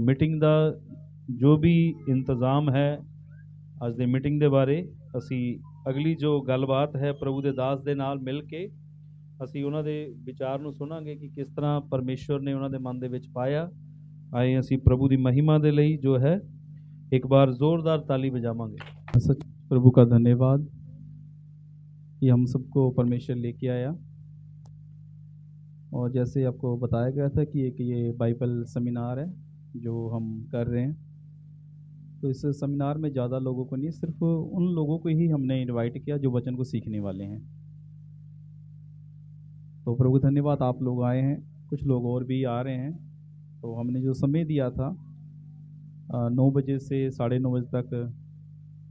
Meeting ਦਾ ਜੋ ਵੀ ਇੰਤਜ਼ਾਮ ਹੈ ਅੱਜ ਦੀ ਮੀਟਿੰਗ ਦੇ ਬਾਰੇ ਅਸੀਂ ਅਗਲੀ ਜੋ ਗੱਲਬਾਤ ਹੈ ਪ੍ਰਭੂ ਦੇ ਦਾਸ ਦੇ ਨਾਲ ਮਿਲ ਕੇ ਅਸੀਂ ਉਹਨਾਂ ਦੇ ਵਿਚਾਰ ਨੂੰ ਸੁਣਾਂਗੇ ਕਿ ਕਿਸ ਤਰ੍ਹਾਂ ਪਰਮੇਸ਼ਵਰ ਨੇ ਉਹਨਾਂ ਦੇ ਮਨ ਦੇ ਵਿੱਚ ਪਾਇਆ। ਆਏ ਅਸੀਂ ਪ੍ਰभु ਦੀ महिमा ਦੇ ਲਈ जो है एक बार जोरदार ताली बजावांगे। सच प्रभु का धन्यवाद कि हम सबको परमेश्वर लेके आया। और जैसे आपको बताया गया था कि एक ये बाइबल सेमिनार है जो हम कर रहे हैं, तो इस सेमिनार में ज़्यादा लोगों को नहीं, सिर्फ उन लोगों को ही हमने इनवाइट किया जो वचन को सीखने वाले हैं। तो प्रभु धन्यवाद, आप लोग आए हैं, कुछ लोग और भी आ रहे हैं। तो हमने जो समय दिया था 9 बजे से 9:30 बजे तक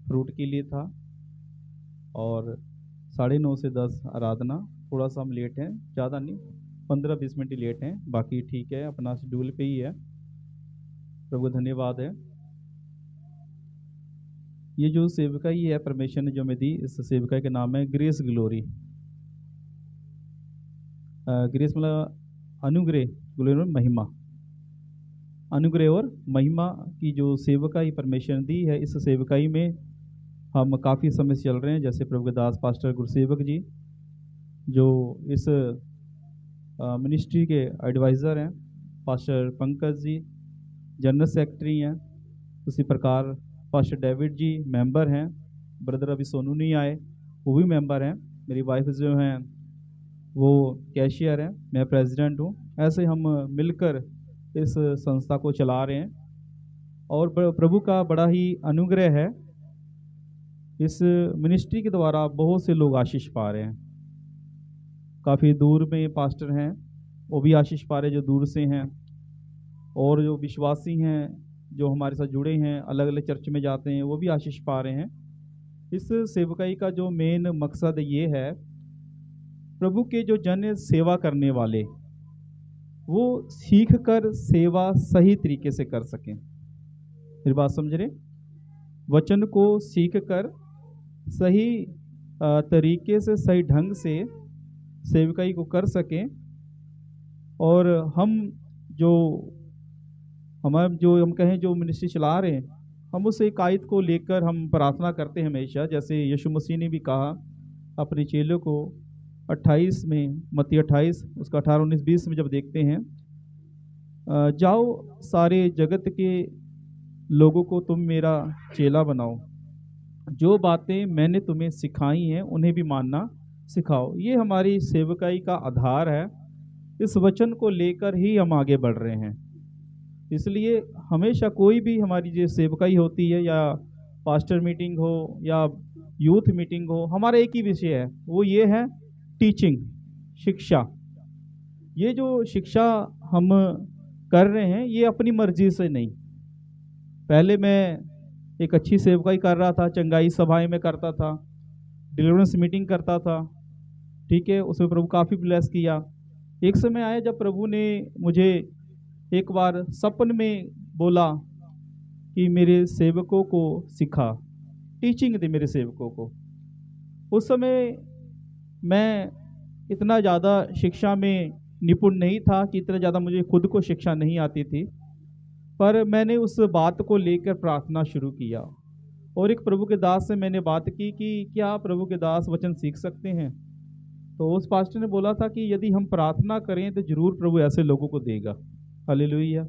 फ्रूट के लिए था और 9:30 से 10 आराधना। थोड़ा सा हम लेट हैं, ज़्यादा नहीं, 15-20 मिनट ही लेट हैं, बाकी ठीक है, अपना शेड्यूल पे ही है। प्रभु धन्यवाद है। ये जो सेवकाई है परमेश्वर ने जो हमें दी, इस सेवकाई का नाम है ग्रेस ग्लोरी। ग्रेस मतलब अनुग्रह, ग्लोरी मतलब महिमा, अनुग्रह और महिमा की जो सेवकाई परमेश्वर ने दी है। इस सेवकाई में हम काफ़ी समय से चल रहे हैं। जैसे प्रभु के दास पास्टर गुरसेवक जी जो इस मिनिस्ट्री के एडवाइज़र हैं, pastor Pankaj ji general secretary हैं, उसी प्रकार पास्टर डेविड जी मेंबर हैं, ब्रदर अभी सोनू नहीं आए वो भी मेंबर हैं, मेरी वाइफ जो हैं वो कैशियर हैं, मैं प्रेसिडेंट हूँ। ऐसे हम मिलकर इस संस्था को चला रहे हैं और प्रभु का बड़ा ही अनुग्रह है। इस मिनिस्ट्री के द्वारा बहुत से लोग आशीष पा रहे हैं। काफ़ी दूर में पास्टर हैं वो भी आशीष पा रहे हैं जो दूर से हैं, और जो विश्वासी हैं जो हमारे साथ जुड़े हैं, अलग अलग चर्च में जाते हैं, वो भी आशीष पा रहे हैं। इस सेवकाई का जो मेन मकसद ये है, प्रभु के जो जन सेवा करने वाले वो सीख कर सेवा सही तरीके से कर सकें। मेरी बात समझ रहे? वचन को सीख कर सही तरीके से, सही ढंग से सेवकाई को कर सकें। और हम कहें जो मिनिस्ट्री चला रहे हैं, हम उस एक आयत को लेकर हम प्रार्थना करते हैं हमेशा। जैसे यीशु मसीह ने भी कहा अपने चेलों को 28 में, मत्ती 28 उसका 18, 19, 20 में जब देखते हैं, जाओ सारे जगत के लोगों को तुम मेरा चेला बनाओ, जो बातें मैंने तुम्हें सिखाई हैं उन्हें भी मानना सिखाओ। ये हमारी सेवकाई का आधार है। इस वचन को लेकर ही हम आगे बढ़ रहे हैं। इसलिए हमेशा कोई भी हमारी जो सेवकाई होती है, या पास्टर मीटिंग हो या यूथ मीटिंग हो, हमारा एक ही विषय है, वो ये है टीचिंग, शिक्षा। ये जो शिक्षा हम कर रहे हैं ये अपनी मर्जी से नहीं। पहले मैं एक अच्छी सेवकाई कर रहा था, चंगाई सभाएं में करता था, डिलीवरेंस मीटिंग करता था, ठीक है, उसमें प्रभु काफ़ी ब्लेस किया। एक समय आया जब प्रभु ने मुझे एक बार सपन में बोला कि मेरे सेवकों को सिखा, टीचिंग दे मेरे सेवकों को। उस समय मैं इतना ज़्यादा शिक्षा में निपुण नहीं था कि इतना ज़्यादा मुझे खुद को शिक्षा नहीं आती थी, पर मैंने उस बात को लेकर प्रार्थना शुरू किया और एक प्रभु के दास से मैंने बात की कि क्या प्रभु के दास वचन सीख सकते हैं। तो उस पास्टर ने बोला था कि यदि हम प्रार्थना करें तो ज़रूर प्रभु ऐसे लोगों को देगा। हालेलुया।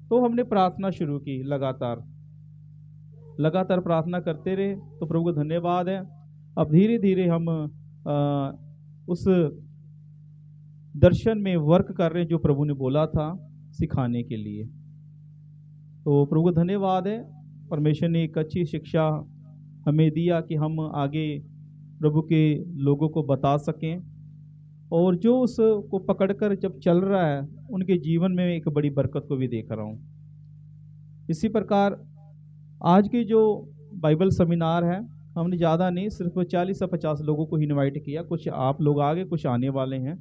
तो हमने प्रार्थना शुरू की, लगातार प्रार्थना करते रहे। तो प्रभु को धन्यवाद है, अब धीरे धीरे हम उस दर्शन में वर्क कर रहे हैं जो प्रभु ने बोला था सिखाने के लिए। तो प्रभु को धन्यवाद है, परमेश्वर ने एक अच्छी शिक्षा हमें दिया कि हम आगे प्रभु के लोगों को बता सकें, और जो उसको पकड़कर जब चल रहा है उनके जीवन में एक बड़ी बरकत को भी देख रहा हूँ। इसी प्रकार आज के जो बाइबल सेमिनार है, हमने ज़्यादा नहीं, सिर्फ 40 से 50 लोगों को इनवाइट किया। कुछ आप लोग आगे, कुछ आने वाले हैं,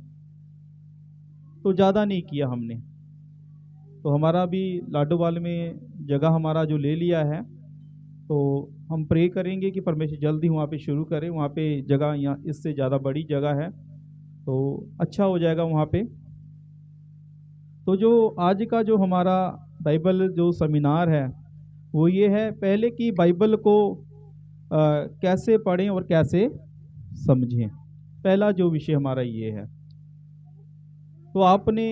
तो ज़्यादा नहीं किया हमने। तो हमारा भी लाडोवाल में जगह हमारा जो ले लिया है, तो हम प्रे करेंगे कि परमेश्वर जल्दी वहाँ पे शुरू करें। वहाँ पे जगह यहाँ इससे ज़्यादा बड़ी जगह है, तो अच्छा हो जाएगा वहाँ पे। तो जो आज का जो हमारा बाइबल जो सेमिनार है वो ये है, पहले कि बाइबल को कैसे पढ़ें और कैसे समझें। पहला जो विषय हमारा ये है, तो आपने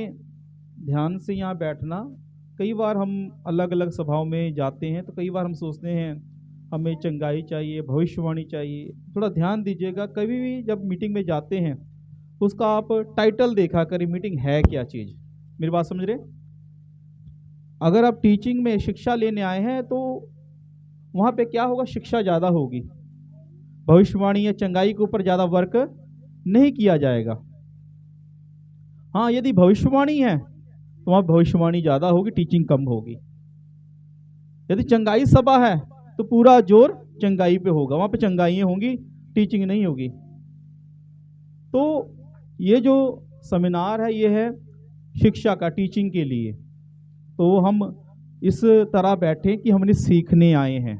ध्यान से यहाँ बैठना। कई बार हम अलग अलग सभाओं में जाते हैं तो कई बार हम सोचते हैं हमें चंगाई चाहिए, भविष्यवाणी चाहिए। थोड़ा ध्यान दीजिएगा, कभी भी जब मीटिंग में जाते हैं उसका आप टाइटल देखा करें, मीटिंग है क्या चीज़। मेरी बात समझ रहे? अगर आप टीचिंग में शिक्षा लेने आए हैं तो वहाँ पे क्या होगा, शिक्षा ज़्यादा होगी, भविष्यवाणी या चंगाई के ऊपर ज़्यादा वर्क नहीं किया जाएगा। हाँ, यदि भविष्यवाणी है तो वहाँ भविष्यवाणी ज़्यादा होगी, टीचिंग कम होगी। यदि चंगाई सभा है तो पूरा जोर चंगाई पे होगा, वहाँ पे चंगाइयाँ होंगी, टीचिंग नहीं होगी। तो ये जो सेमिनार है ये है शिक्षा का, टीचिंग के लिए। तो हम इस तरह बैठे कि हमने सीखने आए हैं,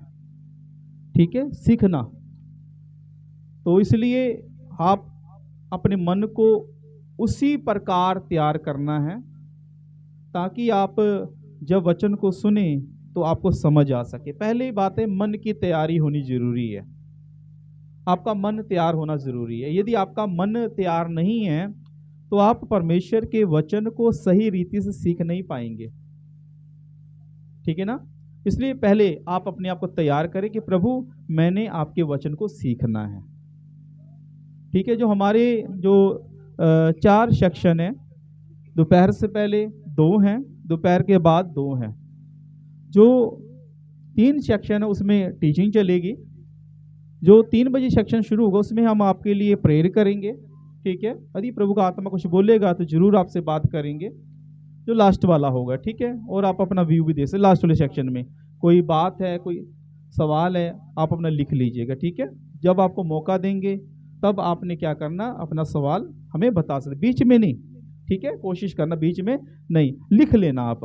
ठीक है, सीखना। तो इसलिए आप अपने मन को उसी प्रकार तैयार करना है ताकि आप जब वचन को सुने तो आपको समझ आ सके। पहली बात है, मन की तैयारी होनी जरूरी है। आपका मन तैयार होना जरूरी है। यदि आपका मन तैयार नहीं है तो आप परमेश्वर के वचन को सही रीति से सीख नहीं पाएंगे, ठीक है ना। इसलिए पहले आप अपने आप को तैयार करें कि प्रभु मैंने आपके वचन को सीखना है, ठीक है। जो हमारे जो 4 सेक्शन है, दोपहर से पहले 2 हैं, दोपहर के बाद 2 हैं। जो 3 सेक्शन है उसमें टीचिंग चलेगी। जो 3 बजे सेक्शन शुरू होगा उसमें हम आपके लिए प्रेयर करेंगे, ठीक है। यदि प्रभु का आत्मा कुछ बोलेगा तो जरूर आपसे बात करेंगे। जो लास्ट वाला होगा, ठीक है, और आप अपना व्यू भी दे सकते। लास्ट वाले सेक्शन में कोई बात है, कोई सवाल है, आप अपना लिख लीजिएगा, ठीक है। जब आपको मौका देंगे तब आपने क्या करना, अपना सवाल हमें बता सकते, बीच में नहीं, ठीक है। कोशिश करना बीच में नहीं, लिख लेना आप,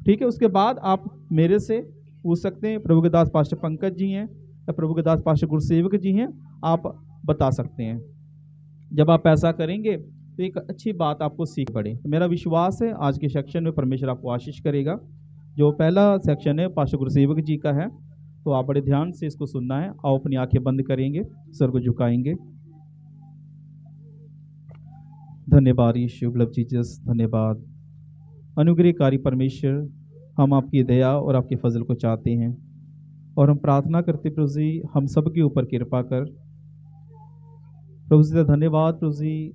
ठीक है। उसके बाद आप मेरे से पूछ सकते हैं, प्रभु के दास पास्टर पंकज जी हैं या प्रभु के दास पास्टर गुरुसेवक जी हैं, आप बता सकते हैं। जब आप ऐसा करेंगे तो एक अच्छी बात आपको सीख पड़े। तो मेरा विश्वास है आज के सेक्शन में परमेश्वर आपको आशीष करेगा। जो पहला सेक्शन है पास्टर गुरुसेवक जी का है, तो आप बड़े ध्यान से इसको सुनना है। आओ अपनी आंखें बंद करेंगे, सर को झुकाएंगे। धन्यवाद यीशु, उपलब्ध जीसस, धन्यवाद अनुग्रहकारी परमेश्वर। हम आपकी दया और आपके फजल को चाहते हैं और हम प्रार्थना करते प्रभु जी हम सब के ऊपर कृपा कर। प्रभु जी धन्यवाद प्रभु जी,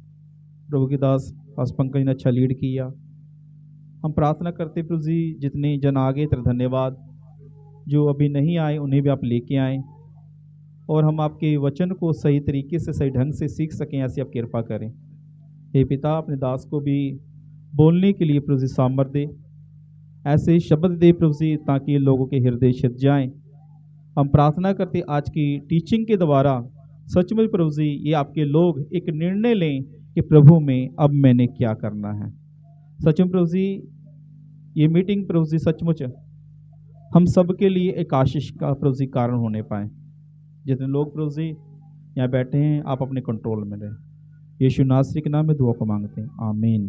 प्रभु के दास पास पंकज ने अच्छा लीड किया। हम प्रार्थना करते प्रभु जी जितने जन आ गए तेरा धन्यवाद, जो अभी नहीं आए उन्हें भी आप लेके आए और हम आपके वचन को सही तरीके से सही ढंग से सीख सकें, ऐसी आप कृपा करें। हे पिता, अपने दास को भी बोलने के लिए प्रभु जी सामर्थ दे, ऐसे शब्द दे प्रभु जी ताकि लोगों के हृदय छिद जाएं। हम प्रार्थना करते आज की टीचिंग के द्वारा सचमुच प्रभु जी ये आपके लोग एक निर्णय लें कि प्रभु में अब मैंने क्या करना है। सचमुच प्रभु जी ये मीटिंग प्रभु जी सचमुच हम सब के लिए एक आशीष का प्रभु जी कारण होने पाए। जितने लोग प्रभु जी यहाँ बैठे हैं आप अपने कंट्रोल में रहें। यीशु नासरी के नाम में दुआ को मांगते हैं, आमीन।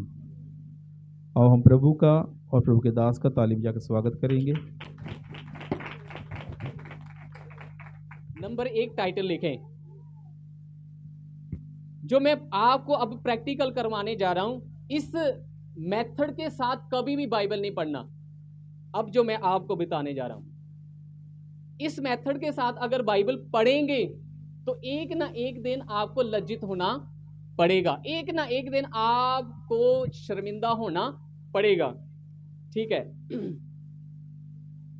और हम प्रभु का और प्रभु के दास का तालीम जाकर स्वागत करेंगे। नंबर 1 टाइटल लिखें, जो मैं आपको अब प्रैक्टिकल करवाने जा रहा हूं। इस मेथड के साथ कभी भी बाइबल नहीं पढ़ना। अब जो मैं आपको बताने जा रहा हूं, इस मेथड के साथ अगर बाइबल पढ़ेंगे तो एक ना एक दिन आपको लज्जित होना पड़ेगा, एक ना एक दिन आपको शर्मिंदा होना पड़ेगा, ठीक है।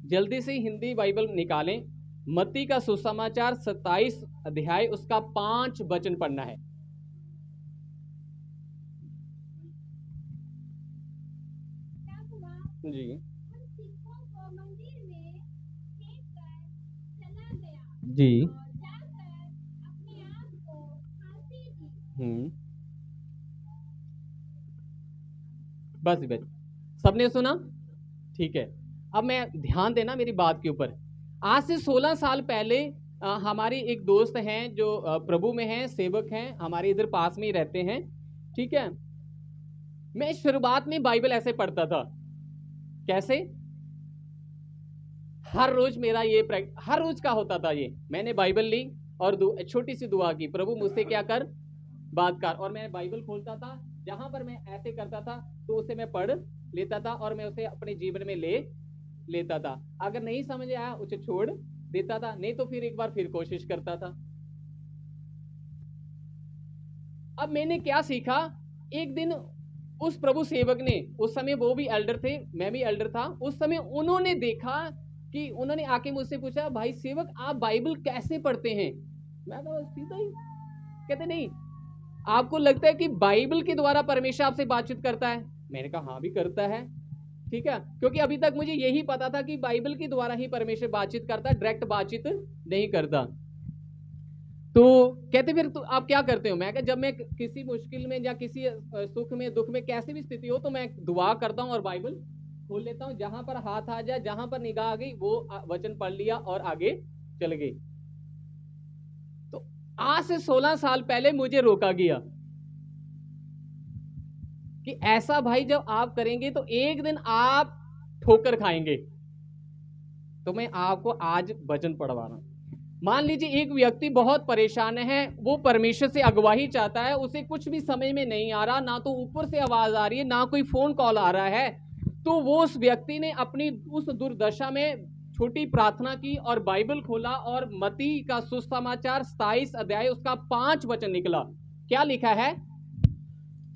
जल्दी से हिंदी बाइबल निकालें। मत्ती का सुसमाचार 27 अध्याय उसका 5 वचन पढ़ना है। जी जी बस सबने सुना, ठीक है। अब मैं ध्यान देना मेरी बात के ऊपर। आज से 16 साल पहले हमारी एक दोस्त हैं जो प्रभु में हैं, सेवक हैं, हमारे इधर पास में ही रहते हैं, ठीक है। मैं शुरुआत में बाइबल ऐसे पढ़ता था, कैसे हर रोज मेरा ये हर रोज का होता था ये। मैंने बाइबल ली और छोटी सी दुआ की, प्रभु मुझसे क्या कर, बात कर। और मैं बाइबल खोलता था, जहां पर मैं ऐसे करता था तो उसे मैं पढ़ लेता था और मैं उसे अपने जीवन में ले लेता था। अगर नहीं समझ आया उसे छोड़ देता था, नहीं तो फिर एक बार फिर कोशिश करता था। अब मैंने क्या सीखा, एक दिन उस प्रभु सेवक ने, उस समय वो भी एल्डर थे, मैं भी एल्डर था, उस समय उन्होंने देखा कि उन्होंने आके मुझसे पूछा, भाई सेवक आप बाइबल कैसे पढ़ते हैं? मैं कहा सीधा ही। कहते नहीं, आपको लगता है कि बाइबल के द्वारा परमेश्वर आपसे बातचीत करता है? मैंने कहा हाँ भी करता है। ठीक है, क्योंकि अभी तक मुझे यही पता था कि बाइबल के द्वारा ही परमेश्वर बातचीत करता है, डायरेक्ट बातचीत नहीं करता। तो कहते फिर तो आप क्या करते हो? मैं कहा जब मैं किसी मुश्किल में या किसी सुख में दुख में कैसी भी स्थिति हो तो मैं दुआ करता हूँ और बाइबल खोल लेता हूँ, जहां पर हाथ आ जाए, जहां पर निगाह आ गई वो वचन पढ़ लिया और आगे चल गई। तो आज से 16 साल पहले मुझे रोका गया कि ऐसा भाई जब आप करेंगे तो एक दिन आप ठोकर खाएंगे। तो मैं आपको आज वचन पढ़वा रहा हूं। मान लीजिए एक व्यक्ति बहुत परेशान है, वो परमेश्वर से अगवाही चाहता है, उसे कुछ भी समझ में नहीं आ रहा, ना तो ऊपर से आवाज आ रही है, ना कोई फोन कॉल आ रहा है। तो वो उस व्यक्ति ने अपनी उस दुर्दशा में छोटी प्रार्थना की और बाइबल खोला और मत्ती का सुसमाचार 27 अध्याय उसका 5 वचन निकला। क्या लिखा है?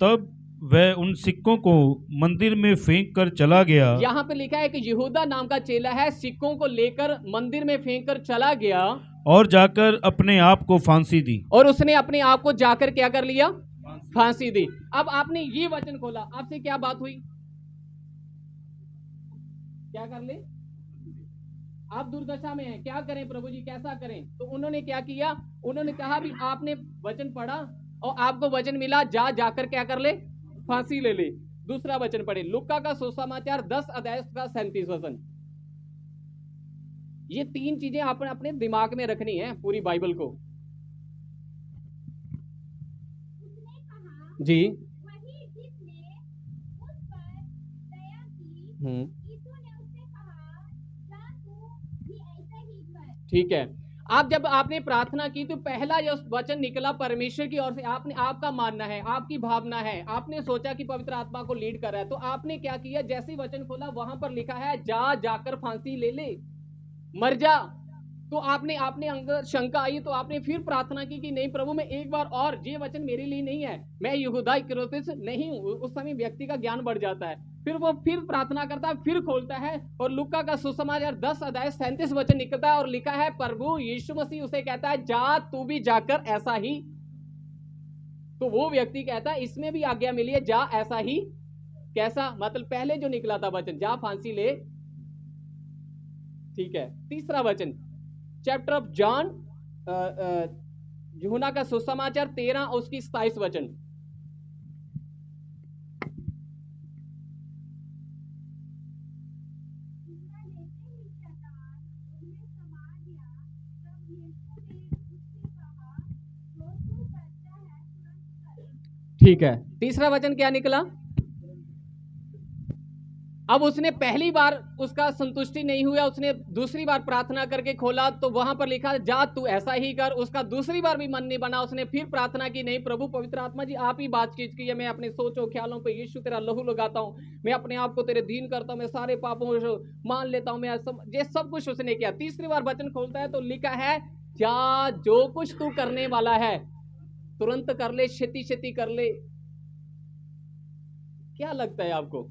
तब वह उन सिक्कों को मंदिर में फेंक कर चला गया। यहाँ पे लिखा है कि यहूदा नाम का चेला है, सिक्कों को लेकर मंदिर में फेंक कर चला गया और जाकर अपने आप को फांसी दी। और उसने अपने आप को जाकर क्या कर लिया? फांसी दी। अब आपने ये वचन खोला, आपसे क्या बात हुई? क्या कर ले? आप दुर्दशा में हैं, क्या करें प्रभु जी, कैसा करें? तो उन्होंने क्या किया? उन्होंने कहा भी आपने वचन पढ़ा और आपको वचन मिला, जाकर क्या कर ले? फांसी ले ले। दूसरा वचन पढ़े, लुक्का का सुसमाचार 10 अध्याय का 37 वचन। ये 3 चीजें आपने अपने दिमाग में रखनी है पूरी बाइबल को। जी वही जिसने उस पर दया की, यीशु ने उससे कहा, जा तू भी ऐसा ही कर। ठीक है। आप जब आपने प्रार्थना की तो पहला जो वचन निकला परमेश्वर की ओर से, आपने, आपका मानना है, आपकी भावना है, आपने सोचा कि पवित्र आत्मा को लीड कर रहा है, तो आपने क्या किया? जैसे ही वचन खोला वहां पर लिखा है जाकर फांसी ले ले, मर जा। तो आपने अंदर शंका आई तो आपने फिर प्रार्थना की कि नहीं प्रभु मैं एक बार और, ये वचन मेरे लिए नहीं है, मैं यहूदा इस्करियोती नहीं हूं। उस समय व्यक्ति का ज्ञान बढ़ जाता है, फिर वो फिर प्रार्थना करता है, फिर खोलता है और लुक्का का सुसमाचार 10 अध्याय 37 वचन निकलता है और लिखा है प्रभु यीशु मसीह उसे कहता है जा तू भी जाकर ऐसा ही। तो वो व्यक्ति कहता है इसमें भी आज्ञा मिली है, जा ऐसा ही। कैसा? मतलब पहले जो निकला था वचन, जा फांसी ले। ठीक है। तीसरा वचन, चैप्टर ऑफ जॉन, यूहन्ना का सुसमाचार 13 उसकी 27 वचन। दूसरा लेते ही शैतान उनमें समा गया। तब यीशु ने उससे कहा, जो तू करता है तुरंत कर। ठीक है। तीसरा वचन क्या निकला? अब उसने पहली बार उसका संतुष्टि नहीं हुआ, उसने दूसरी बार प्रार्थना करके खोला तो वहां पर लिखा जा तू ऐसा ही कर। उसका दूसरी बार भी मन नहीं बना, उसने फिर प्रार्थना की, नहीं प्रभु पवित्र आत्मा जी आप ही बातचीत की है, मैं अपने सोचो ख्यालों पे यीशु तेरा लहू लगाता हूँ, मैं अपने आप को तेरे दीन करता हूँ, मैं सारे पापों को मान लेता हूँ, मैं ये सब कुछ उसने किया। तीसरी बार वचन खोलता है तो लिखा है जा जो कुछ तू करने वाला है तुरंत कर ले, छेती कर ले। क्या लगता है आपको?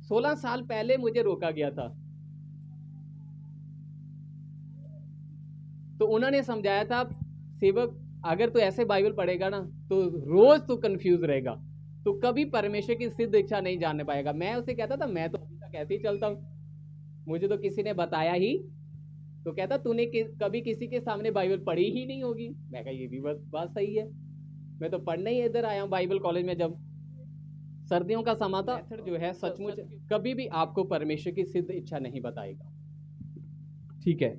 16 साल पहले मुझे रोका गया था, तो उन्होंने समझाया था सेवक अगर तू ऐसे बाइबल पढ़ेगा ना तो रोज तू कंफ्यूज रहेगा, तो कभी परमेश्वर की सिद्ध इच्छा नहीं जानने पाएगा। मैं उसे कहता था मैं तो अभी तक ऐसे ही चलता हूँ, मुझे तो किसी ने बताया ही। तो कहता तूने कभी किसी के सामने बाइबल पढ़ी ही नहीं होगी। मैं कहा ये भी बात सही है, मैं तो पढ़ने ही इधर आया हूँ बाइबल कॉलेज में। जब सर्दियों का समय था, मेथड जो है सचमुच कभी भी आपको परमेश्वर की सिद्ध इच्छा नहीं बताएगा। ठीक है,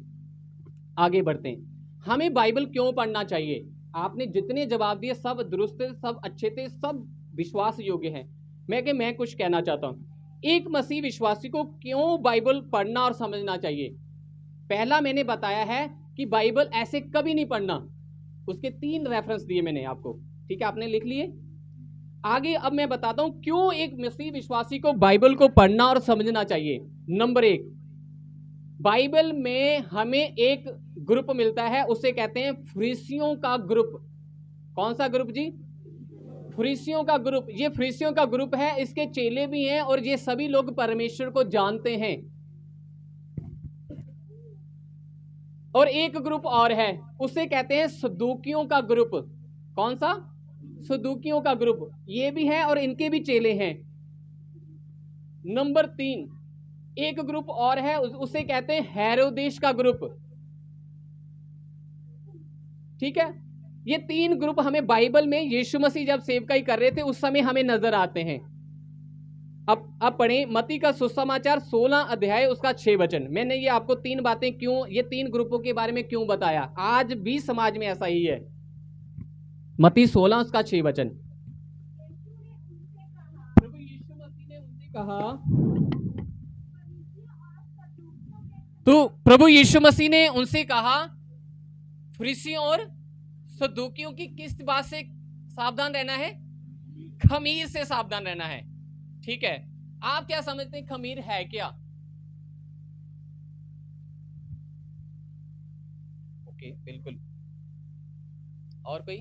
आगे बढ़ते हैं। हमें बाइबल क्यों पढ़ना चाहिए? आपने जितने जवाब दिए सब दुरुस्त थे, सब अच्छे थे, सब विश्वास योग्य हैं। मैं कुछ कहना चाहता हूं, एक मसीह विश्वासी को क्यों बाइबल पढ़ना और समझना चाहिए? पहला मैंने बताया है कि बाइबल ऐसे कभी नहीं पढ़ना, उसके 3 रेफरेंस दिए मैंने आपको, ठीक है, आपने लिख लिए। आगे अब मैं बताता हूं क्यों एक मसीह विश्वासी को बाइबल को पढ़ना और समझना चाहिए। नंबर 1, बाइबल में हमें एक ग्रुप मिलता है, उसे कहते हैं फरीसियों का ग्रुप। कौन सा ग्रुप जी? फरीसियों का ग्रुप। ये फरीसियों का ग्रुप है, इसके चेले भी हैं और ये सभी लोग परमेश्वर को जानते हैं। और एक ग्रुप और है, उसे कहते हैं सदूकियों का ग्रुप। कौन सा? सदूकियों का ग्रुप। ये भी है और इनके भी चेले हैं। नंबर 3, एक ग्रुप और है, उसे कहते हैं हेरोदेस का ग्रुप। ठीक है, ये 3 ग्रुप हमें बाइबल में यीशु मसीह जब सेवकाई कर रहे थे उस समय हमें नजर आते हैं। अब पढ़ें मत्ती का सुसमाचार 16 अध्याय उसका 6 वचन। मैंने ये आपको 3 बातें क्यों, ये 3 ग्रुपों के बारे में क्यों बताया, आज भी समाज में ऐसा ही है। मत्ती 16 उसका 6 वचन। प्रभु यीशु मसीह ने उनसे कहा, तो प्रभु यीशु मसीह ने उनसे कहा फरीसियों और सदूकियों की किस बात से सावधान रहना है? खमीर से सावधान रहना है। ठीक है, आप क्या समझते हैं खमीर है क्या? ओके, बिल्कुल। और कोई?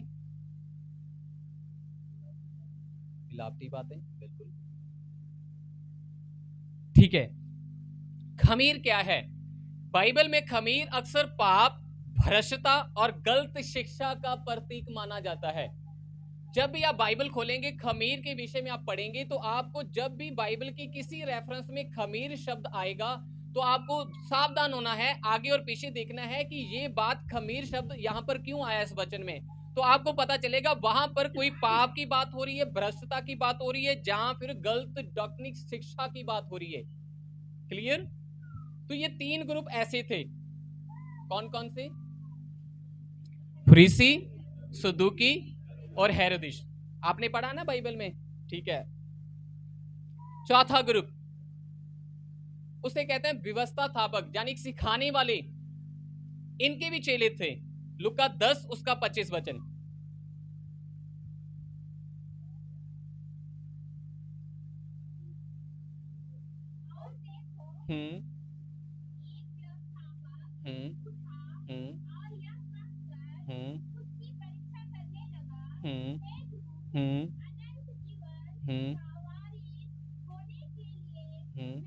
मिलावटी बातें, बिल्कुल ठीक है। खमीर क्या है? बाइबल में खमीर अक्सर पाप, भ्रष्टता और गलत शिक्षा का प्रतीक माना जाता है। जब भी आप बाइबल खोलेंगे, खमीर के विषय में आप पढ़ेंगे, तो आपको जब भी बाइबल की किसी रेफरेंस में खमीर शब्द आएगा तो आपको सावधान होना है, आगे और पीछे देखना है कि ये बात खमीर शब्द यहां पर क्यों आया इस वचन में। तो आपको पता चलेगा वहां पर कोई पाप की बात हो रही है, भ्रष्टता की बात हो रही है, जहां फिर गलत डॉक्ट्रिनिक शिक्षा की बात हो रही है। क्लियर? तो ये 3 ग्रुप ऐसे थे। कौन कौन से? फरीसी, सदूकी और हेरोदिस। आपने पढ़ा ना बाइबल में? ठीक है। चौथा ग्रुप उसे कहते हैं व्यवस्था स्थापक, यानी सिखाने वाले। इनके भी चेले थे। लूका 10 उसका 25 वचन। हम्म हम्म हम्म हम्म हम्म हम्म हम्म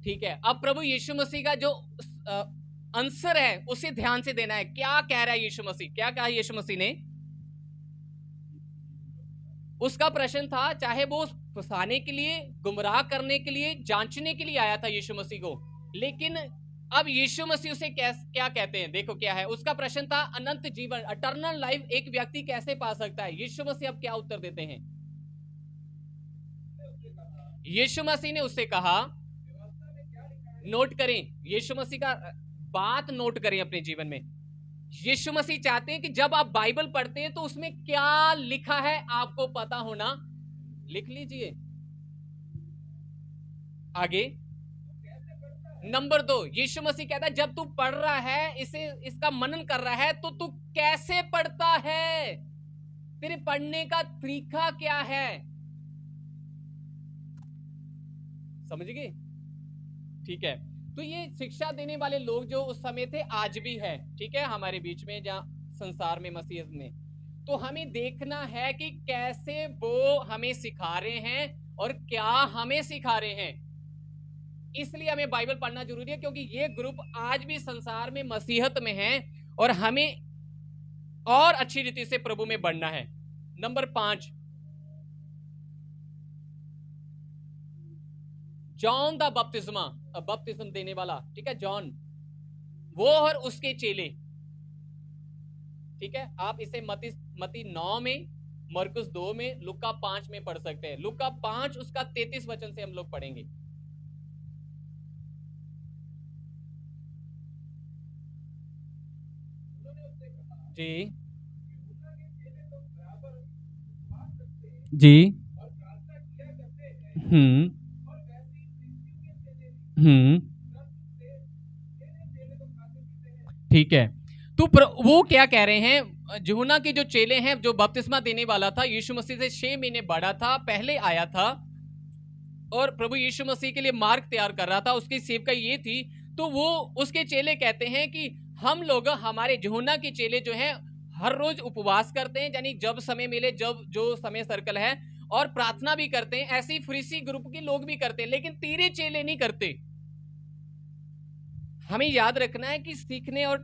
ठीक है। अब प्रभु यीशु मसीह का जो आंसर है उसे ध्यान से देना है। क्या कह रहा है यीशु मसीह? क्या कहा यीशु मसीह ने? उसका प्रश्न था, चाहे वो फंसाने के लिए, गुमराह करने के लिए, जांचने के लिए आया था यीशु मसीह को, लेकिन अब यीशु मसीह उसे क्या कहते हैं? देखो क्या है उसका प्रश्न था, अनंत जीवन, अटर्नल लाइफ एक व्यक्ति कैसे पा सकता है? यीशु मसीह अब क्या उत्तर देते हैं? यीशु मसीह ने उससे कहा, नोट करें, यीशु मसीह का बात नोट करें अपने जीवन में। यीशु मसीह चाहते हैं कि जब आप बाइबल पढ़ते हैं तो उसमें क्या लिखा है आपको पता होना। लिख लीजिए। आगे नंबर 2, यीशु मसीह कहता है जब तू पढ़ रहा है, इसका मनन कर रहा है, तो तू कैसे पढ़ता है? तेरे पढ़ने का तरीका क्या है? समझ गए? ठीक है। तो ये शिक्षा देने वाले लोग जो उस समय थे, आज भी है, ठीक है, हमारे बीच में, जहां संसार में, मसीह में। तो हमें देखना है कि कैसे वो हमें सिखा रहे हैं और क्या हमें सिखा रहे हैं। इसलिए हमें बाइबल पढ़ना जरूरी है, क्योंकि ये ग्रुप आज भी संसार में मसीहत में है और हमें और अच्छी रीति से प्रभु में बढ़ना है। नंबर 5, जॉन द बपतिस्मा देने वाला, ठीक है, जॉन, वो और उसके चेले। ठीक है, आप इसे मत्ती 9 में, मरकुस 2 में, लुका 5 में पढ़ सकते हैं। लुका 5 उसका 33 वचन से हम लोग पढ़ेंगे। जी जी हम्म ठीक है, तो वो क्या कह रहे हैं, यूहन्ना के जो चेले हैं, जो बपतिस्मा देने वाला था, यीशु मसीह से 6 महीने बड़ा था, पहले आया था और प्रभु यीशु मसीह के लिए मार्ग तैयार कर रहा था, उसकी सेवकाई ये थी। तो वो उसके चेले कहते हैं कि हम लोग, हमारे यूहन्ना के चेले जो हैं, हर रोज उपवास करते हैं, यानी जब समय मिले, जब जो समय सर्कल है, और प्रार्थना भी करते हैं। ऐसे ही फरीसी ग्रुप के लोग भी करते हैं, लेकिन तेरे चेले नहीं करते। हमें याद रखना है कि सीखने, और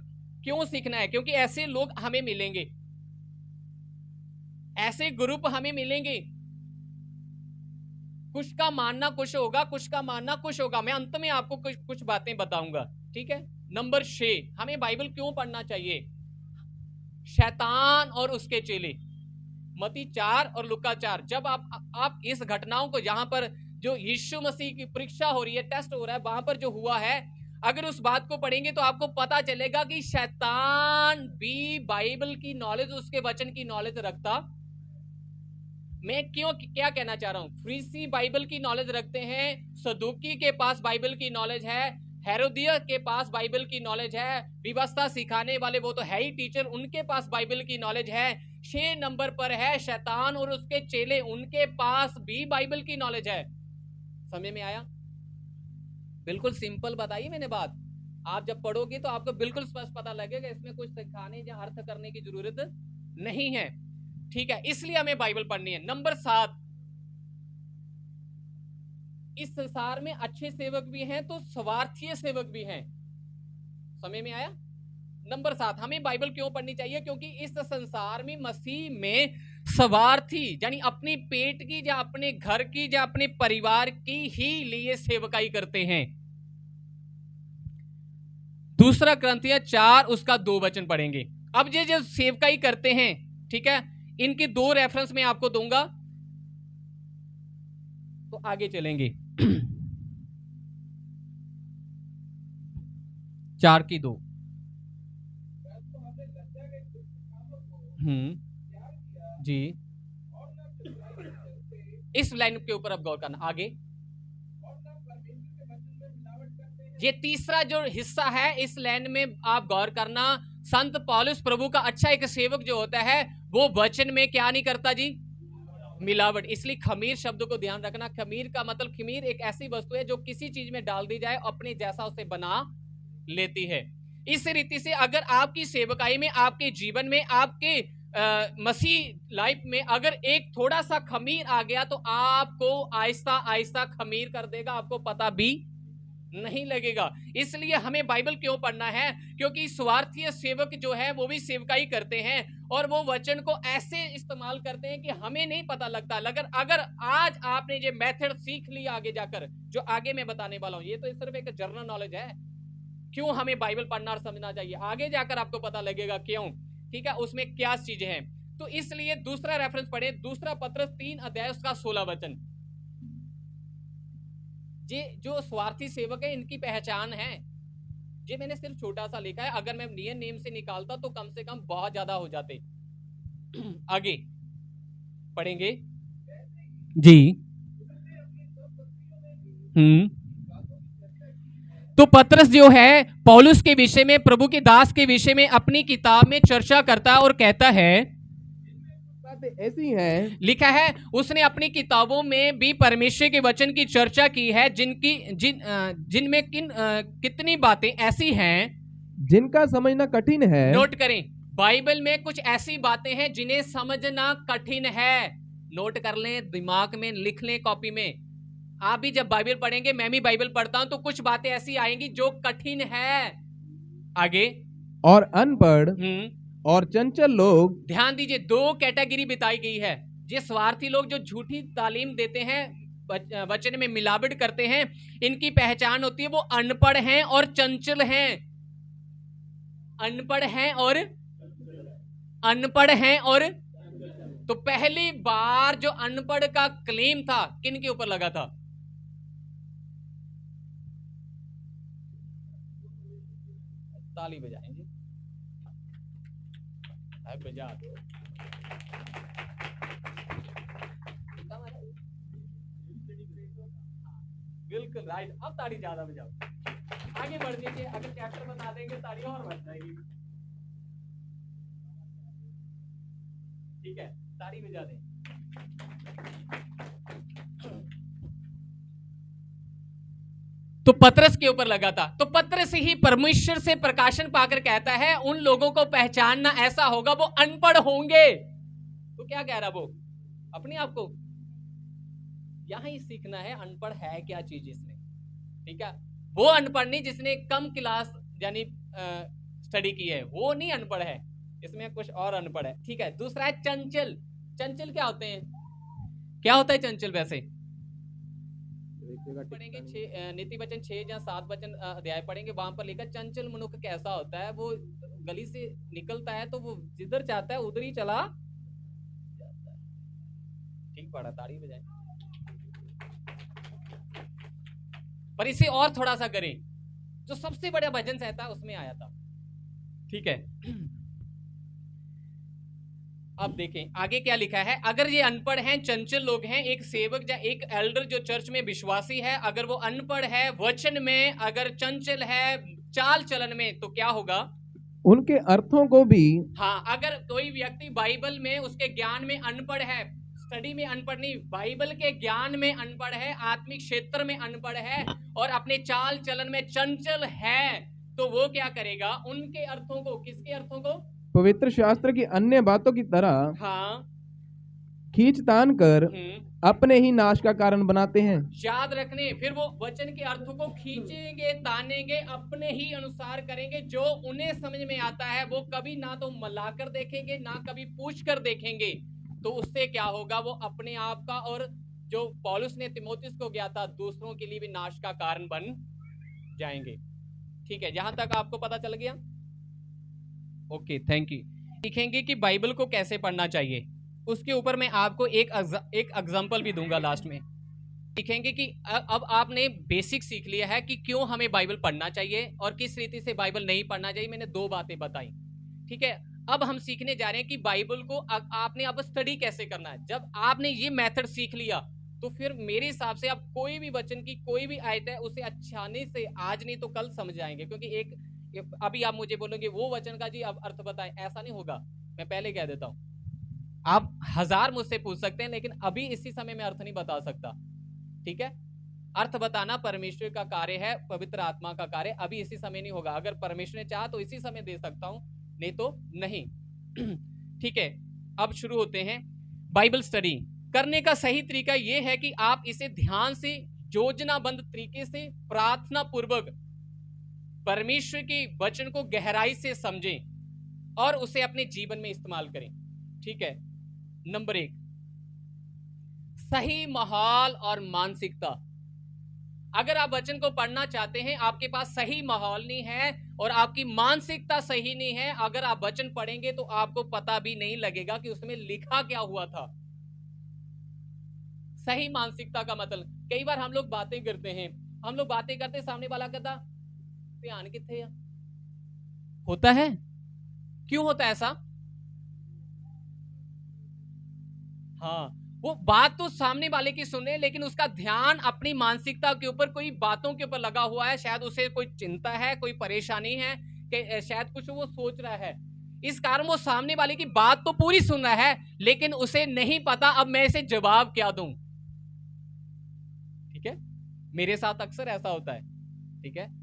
क्यों सीखना है, क्योंकि ऐसे लोग हमें मिलेंगे, ऐसे ग्रुप हमें मिलेंगे। कुछ का मानना कुछ होगा, कुछ का मानना कुछ होगा। मैं अंत में आपको कुछ बातें बताऊंगा, ठीक है। नंबर 6, हमें बाइबल क्यों पढ़ना चाहिए? शैतान और उसके चेले, मत्ती 4 और लुका 4। जब आप इस घटनाओं को, जहां पर जो यीशु मसीह की परीक्षा हो रही है, टेस्ट हो रहा है, वहां पर जो हुआ है, अगर उस बात को पढ़ेंगे तो आपको पता चलेगा कि शैतान भी बाइबल की नॉलेज, उसके वचन की नॉलेज रखता। मैं क्या कहना चाह रहा हूं, फरीसी बाइबल की नॉलेज रखते हैं, सदूकी के पास बाइबल की नॉलेज है, हेरोदिया के पास बाइबल की नॉलेज है, व्यवस्था सिखाने वाले वो तो है ही टीचर, उनके पास बाइबल की नॉलेज है। 6 नंबर पर है शैतान और उसके चेले, उनके पास भी बाइबल की नॉलेज है। समझ में आया? बिल्कुल सिंपल बताइए मैंने बात। आप जब पढ़ोगे तो आपको बिल्कुल स्पष्ट पता लगेगा, इसमें कुछ सिखाने या अर्थ करने की जरूरत नहीं है, ठीक है। इसलिए हमें बाइबल पढ़नी है। नंबर 7, इस संसार में अच्छे सेवक भी हैं तो स्वार्थी सेवक भी हैं। समझ में आया? नंबर 7, हमें बाइबल क्यों पढ़नी चाहिए? क्योंकि इस संसार में, मसीह में, स्वार्थी यानी अपनी पेट की या अपने घर की या अपने परिवार की ही लिए सेवकाई करते हैं। दूसरा कुरिन्थियों 4 उसका 2 वचन पढ़ेंगे। अब ये जो सेवकाई करते हैं, ठीक है, इनके 2 रेफरेंस मैं आपको दूंगा, तो आगे चलेंगे। 4 की 2। जी, इस लाइन के ऊपर अब गौर करना। आगे ये तीसरा जो हिस्सा है, इस लाइन में आप गौर करना। संत पौलुस, प्रभु का अच्छा एक सेवक जो होता है, वो वचन में क्या नहीं करता जी? मिलावट। इसलिए खमीर शब्द को ध्यान रखना। खमीर का मतलब, खमीर एक ऐसी वस्तु है जो किसी चीज में डाल दी जाए, अपने जैसा उसे बना लेती है। इस रीति से अगर आपकी सेवकाई में, आपके जीवन में, आपके मसीह लाइफ में अगर एक थोड़ा सा खमीर आ गया तो आपको आहिस्ता आहिस्ता खमीर कर देगा, आपको पता भी नहीं लगेगा। इसलिए हमें बाइबल क्यों पढ़ना है? क्योंकि स्वार्थी सेवक जो है वो भी सेवकाई करते हैं और वो वचन को ऐसे इस्तेमाल करते हैं कि हमें नहीं पता लगता। अगर आज आपने ये मेथड सीख लिया, आगे जाकर जो आगे मैं बताने वाला हूं, ये तो सिर्फ एक जनरल नॉलेज है। क्यों हमें बाइबल पढ़ना और समझना चाहिए, आगे जाकर आपको पता लगेगा क्यों, ठीक है, उसमें क्या चीजें हैं। तो इसलिए दूसरा रेफरेंस पढ़े, दूसरा पत्रस 3 अध्याय उसका 16 वचन। ये जो स्वार्थी सेवक है, इनकी पहचान है, ये मैंने सिर्फ छोटा सा लिखा है, अगर मैं नियम नेम से निकालता तो कम से कम बहुत ज्यादा हो जाते। आगे पढ़ेंगे जी। तो पत्रस जो है पौलुस के विषय में, प्रभु के दास के विषय में अपनी किताब में चर्चा करता है और कहता है, ऐसी है, लिखा है उसने अपनी किताबों में भी परमेश्वर के वचन की चर्चा की है, जिनमें कितनी बातें ऐसी हैं जिनका समझना कठिन है। नोट करें, बाइबल में कुछ ऐसी बातें हैं जिन्हें समझना कठिन है। नोट कर लें, दिमाग में लिख लें, कॉपी में। आप भी जब बाइबल पढ़ेंगे, मैं भी बाइबल पढ़ता हूं, तो कुछ बातें ऐसी आएंगी जो कठिन है। आगे, और अनपढ़ और चंचल लोग। ध्यान दीजिए, 2 कैटेगरी बताई गई है। ये स्वार्थी लोग जो झूठी तालीम देते हैं, वचन में मिलावट करते हैं, इनकी पहचान होती है वो अनपढ़ हैं और चंचल हैं। अनपढ़ हैं और तो पहली बार जो अनपढ़ का क्लेम था, किन के ऊपर लगा था? ताली बजाएंगे, बजा दो। बिल्कुल राइट, अब ताली ज्यादा बजाओ। आगे बढ़ दीजिए, अगर चैप्टर बता देंगे तालियां और बढ़ जाएगी। ठीक है, ताली बजा दें। तो पतरस के ऊपर लगा था, तो पतरस ही परमेश्वर से प्रकाशन पाकर कहता है उन लोगों को पहचानना ऐसा होगा वो अनपढ़ होंगे। तो क्या कह रहा वो अपने आप को? यहां ही सीखना है अनपढ़ है क्या चीज इसमें। ठीक है, वो अनपढ़ नहीं जिसने कम क्लास यानी स्टडी की है, वो नहीं अनपढ़ है, इसमें कुछ और अनपढ़ है। ठीक है, दूसरा है चंचल। चंचल क्या होते हैं? क्या होता है चंचल? वैसे पढ़ेंगे नीति वचन 6 या 7 वचन अध्याय पढ़ेंगे, वहां पर लिखा चंचल मनुष्य कैसा होता है। वो गली से निकलता है तो वो जिधर चाहता है उधर ही चला जाता है। ठीक पढ़ा, ताड़ी बजाए। पर इसे और थोड़ा सा करें, जो सबसे बड़ा भजन संहिता उसमें आया था। ठीक है, अब देखें आगे क्या लिखा है। अगर ये अनपढ़ हैं, चंचल लोग हैं, एक सेवक या एक एल्डर जो चर्च में विश्वासी है, अगर वो अनपढ़ है वचन में, अगर चंचल है चाल चलन में, तो क्या होगा? उनके अर्थों को भी, हाँ, अगर कोई व्यक्ति बाइबल में उसके ज्ञान में अनपढ़ है, स्टडी में अनपढ़ नहीं, बाइबल के ज्ञान में अनपढ़ है, आत्मिक क्षेत्र में अनपढ़ है और अपने चाल चलन में चंचल है, तो वो क्या करेगा? उनके अर्थों को, किसके अर्थों को? पवित्र शास्त्र की अन्य बातों की तरह हाँ, खींच तान कर अपने ही नाश का कारण बनाते हैं। याद रखने, फिर वो वचन के अर्थों को खींचेंगे, तानेंगे, अपने ही अनुसार करेंगे, जो उन्हें समझ में आता है। वो कभी ना तो मिलाकर देखेंगे, ना कभी पूछ कर देखेंगे। तो उससे क्या होगा? वो अपने आप का, और जो पौलुस ने तिमोथियुस को गया था, दूसरों के लिए भी नाश का कारण बन जाएंगे। ठीक है, जहां तक आपको पता चल गया? Okay, thank you. सीखेंगे कि बाइबल को कैसे पढ़ना चाहिए, उसके ऊपर मैं आपको एक एग्जाम्पल भी दूंगा लास्ट में। सीखेंगे कि अब आपने बेसिक सीख लिया है कि क्यों हमें बाइबल पढ़ना चाहिए और किस रीति से बाइबल नहीं पढ़ना चाहिए। मैंने 2 बातें बताई। ठीक है, अब हम सीखने जा रहे हैं कि बाइबल को आपने अब स्टडी कैसे करना है। जब आपने ये मेथड सीख लिया तो फिर मेरे हिसाब से आप कोई भी वचन की कोई भी आयत है उसे आसानी से आज नहीं तो कल समझ जाएंगे। क्योंकि अभी आप मुझे बोलोगे वो वचन का जी अब अर्थ बताएं, ऐसा नहीं होगा। मैं पहले कह देता हूं, आप 1000 मुझसे पूछ सकते हैं, लेकिन अभी इसी समय में अर्थ नहीं बता सकता। ठीक है, अर्थ बताना परमेश्वर का कार्य है, पवित्र आत्मा का कार्य। अभी इसी समय नहीं होगा। अगर परमेश्वर ने चाहा तो इसी समय दे सकता हूं, नहीं तो नहीं। ठीक है, अब शुरू होते हैं। बाइबल स्टडी करने का सही तरीका यह है कि आप इसे ध्यान से, योजनाबद्ध तरीके से, प्रार्थना पूर्वक परमेश्वर के वचन को गहराई से समझें और उसे अपने जीवन में इस्तेमाल करें। ठीक है, नंबर 1, सही माहौल और मानसिकता। अगर आप वचन को पढ़ना चाहते हैं, आपके पास सही माहौल नहीं है और आपकी मानसिकता सही नहीं है, अगर आप वचन पढ़ेंगे तो आपको पता भी नहीं लगेगा कि उसमें लिखा क्या हुआ था। सही मानसिकता का मतलब, कई बार हम लोग बातें करते हैं, सामने वाला कहता ध्यान किथे होता है। क्यों होता है ऐसा? हाँ, वो बात तो सामने वाले की सुने, लेकिन उसका ध्यान अपनी मानसिकता के ऊपर, कोई बातों के ऊपर लगा हुआ है। शायद उसे कोई चिंता है, कोई परेशानी है, कि शायद कुछ वो सोच रहा है। इस कारण वो सामने वाले की बात तो पूरी सुन रहा है, लेकिन उसे नहीं पता अब मैं इसे जवाब क्या दूं। ठीक है, मेरे साथ अक्सर ऐसा होता है। ठीक है,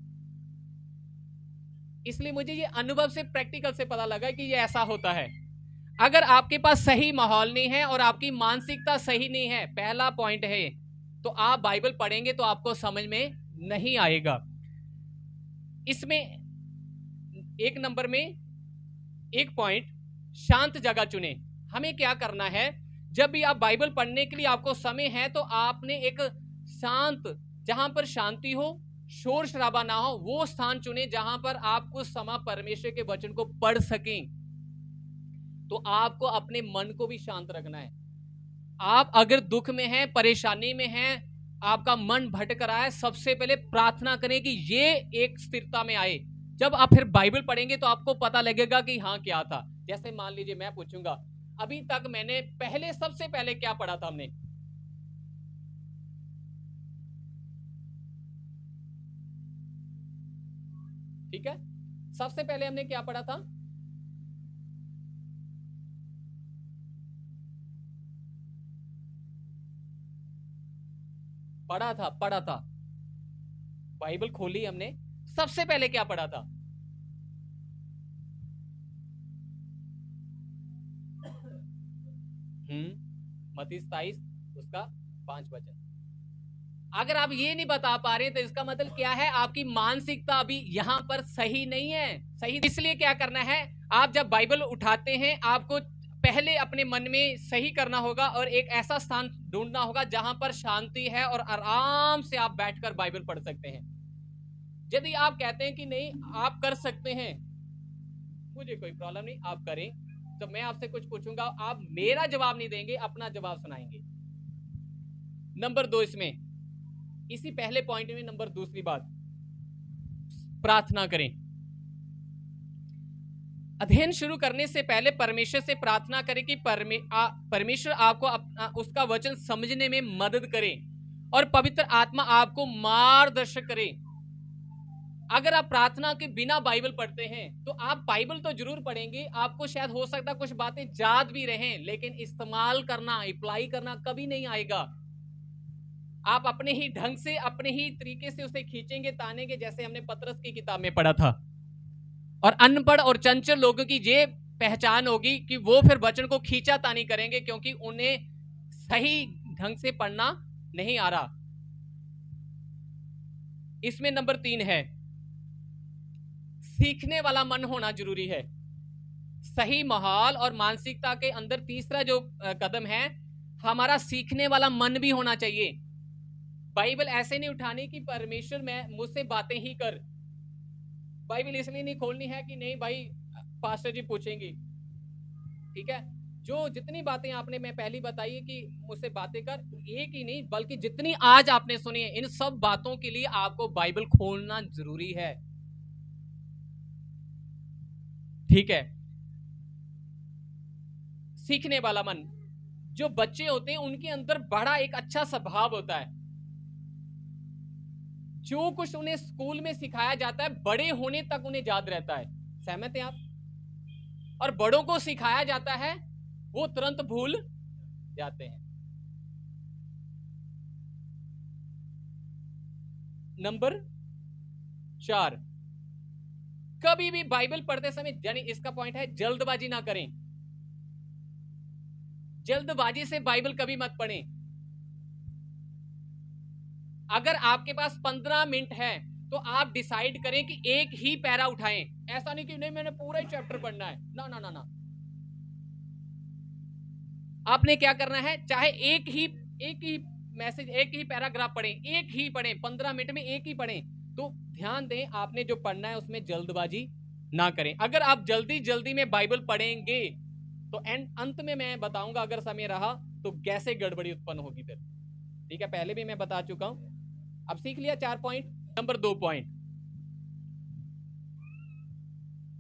इसलिए मुझे ये अनुभव से, प्रैक्टिकल से पता लगा कि ये ऐसा होता है। अगर आपके पास सही माहौल नहीं है और आपकी मानसिकता सही नहीं है, पहला पॉइंट है, तो आप बाइबल पढ़ेंगे तो आपको समझ में नहीं आएगा। इसमें 1 नंबर में 1 पॉइंट, शांत जगह चुने। हमें क्या करना है, जब भी आप बाइबल पढ़ने के लिए आपको समय है तो आपने एक शांत, जहां पर शांति हो, शोर शराबा ना हो, वो स्थान चुने जहां पर आप कुछ समय परमेश्वर के वचन को पढ़ सकें। तो आपको अपने मन को भी शांत रखना है। आप अगर दुख में हैं, परेशानी में हैं, आपका मन भटक रहा है, सबसे पहले प्रार्थना करें कि ये एक स्थिरता में आए। जब आप फिर बाइबल पढ़ेंगे तो आपको पता लगेगा कि हाँ क्या था। जैसे मान लीजिए मैं पूछूंगा, अभी तक मैंने सबसे पहले क्या पढ़ा था हमने? ठीक है, सबसे पहले हमने क्या पढ़ा था? पढ़ा था बाइबल खोली हमने, सबसे पहले क्या पढ़ा था? मत्ती 27 उसका 5 वचन। अगर आप ये नहीं बता पा रहे तो इसका मतलब क्या है? आपकी मानसिकता अभी यहां पर सही नहीं है। सही इसलिए क्या करना है, आप जब बाइबल उठाते हैं आपको पहले अपने मन में सही करना होगा और एक ऐसा स्थान ढूंढना होगा जहां पर शांति है और आराम से आप बैठकर बाइबल पढ़ सकते हैं। यदि आप कहते हैं कि नहीं आप कर सकते हैं, मुझे कोई प्रॉब्लम नहीं, आप करें, तो मैं आपसे कुछ पूछूंगा, आप मेरा जवाब नहीं देंगे, अपना जवाब सुनाएंगे। नंबर 2, इसमें इसी पहले पॉइंट में नंबर दूसरी बात, प्रार्थना करें। अध्ययन शुरू करने से पहले परमेश्वर से प्रार्थना करें कि परमेश्वर आपको उसका वचन समझने में मदद करे और पवित्र आत्मा आपको मार्गदर्शन करे। अगर आप प्रार्थना के बिना बाइबल पढ़ते हैं तो आप बाइबल तो जरूर पढ़ेंगे, आपको शायद हो सकता कुछ बातें याद भी रहें, लेकिन इस्तेमाल करना, अप्लाई करना कभी नहीं आएगा। आप अपने ही ढंग से, अपने ही तरीके से उसे खींचेंगे, तानेंगे, जैसे हमने पतरस की किताब में पढ़ा था। और अनपढ़ और चंचल लोगों की ये पहचान होगी कि वो फिर वचन को खींचा तानी करेंगे, क्योंकि उन्हें सही ढंग से पढ़ना नहीं आ रहा। इसमें नंबर 3 है, सीखने वाला मन होना जरूरी है। सही माहौल और मानसिकता के अंदर तीसरा जो कदम है, हमारा सीखने वाला मन भी होना चाहिए। बाइबल ऐसे नहीं उठानी कि परमेश्वर मैं मुझसे बातें ही कर। बाइबल इसलिए नहीं खोलनी है कि नहीं भाई पास्टर जी पूछेंगे, ठीक है, जो जितनी बातें आपने मैं पहली बताई है कि मुझसे बातें कर, एक ही नहीं बल्कि जितनी आज आपने सुनी है, इन सब बातों के लिए आपको बाइबल खोलना जरूरी है, ठीक है। सीखने वाला मन, जो बच्चे होते हैं उनके अंदर बड़ा एक अच्छा स्वभाव होता है। जो कुछ उन्हें स्कूल में सिखाया जाता है बड़े होने तक उन्हें याद रहता है। सहमत हैं आप? और बड़ों को सिखाया जाता है वो तुरंत भूल जाते हैं। नंबर 4, कभी भी बाइबल पढ़ते समय, यानी इसका पॉइंट है, जल्दबाजी ना करें। जल्दबाजी से बाइबल कभी मत पढ़ें। अगर आपके पास 15 मिनट है तो आप डिसाइड करें कि एक ही पैरा उठाएं। ऐसा नहीं कि नहीं मैंने पूरा ही चैप्टर पढ़ना है, ना ना ना ना। आपने क्या करना है, चाहे एक ही मैसेज, एक ही पैराग्राफ पढ़ें, एक ही पढ़ें, 15 मिनट में एक ही पढ़ें। तो ध्यान दें, आपने जो पढ़ना है उसमें जल्दबाजी ना करें। अगर आप जल्दी जल्दी में बाइबल पढ़ेंगे तो अंत में मैं बताऊंगा, अगर समय रहा तो कैसे गड़बड़ी उत्पन्न होगी फिर, ठीक है, पहले भी मैं बता चुका हूं। अब सीख लिया 4 पॉइंट। नंबर 2 पॉइंट,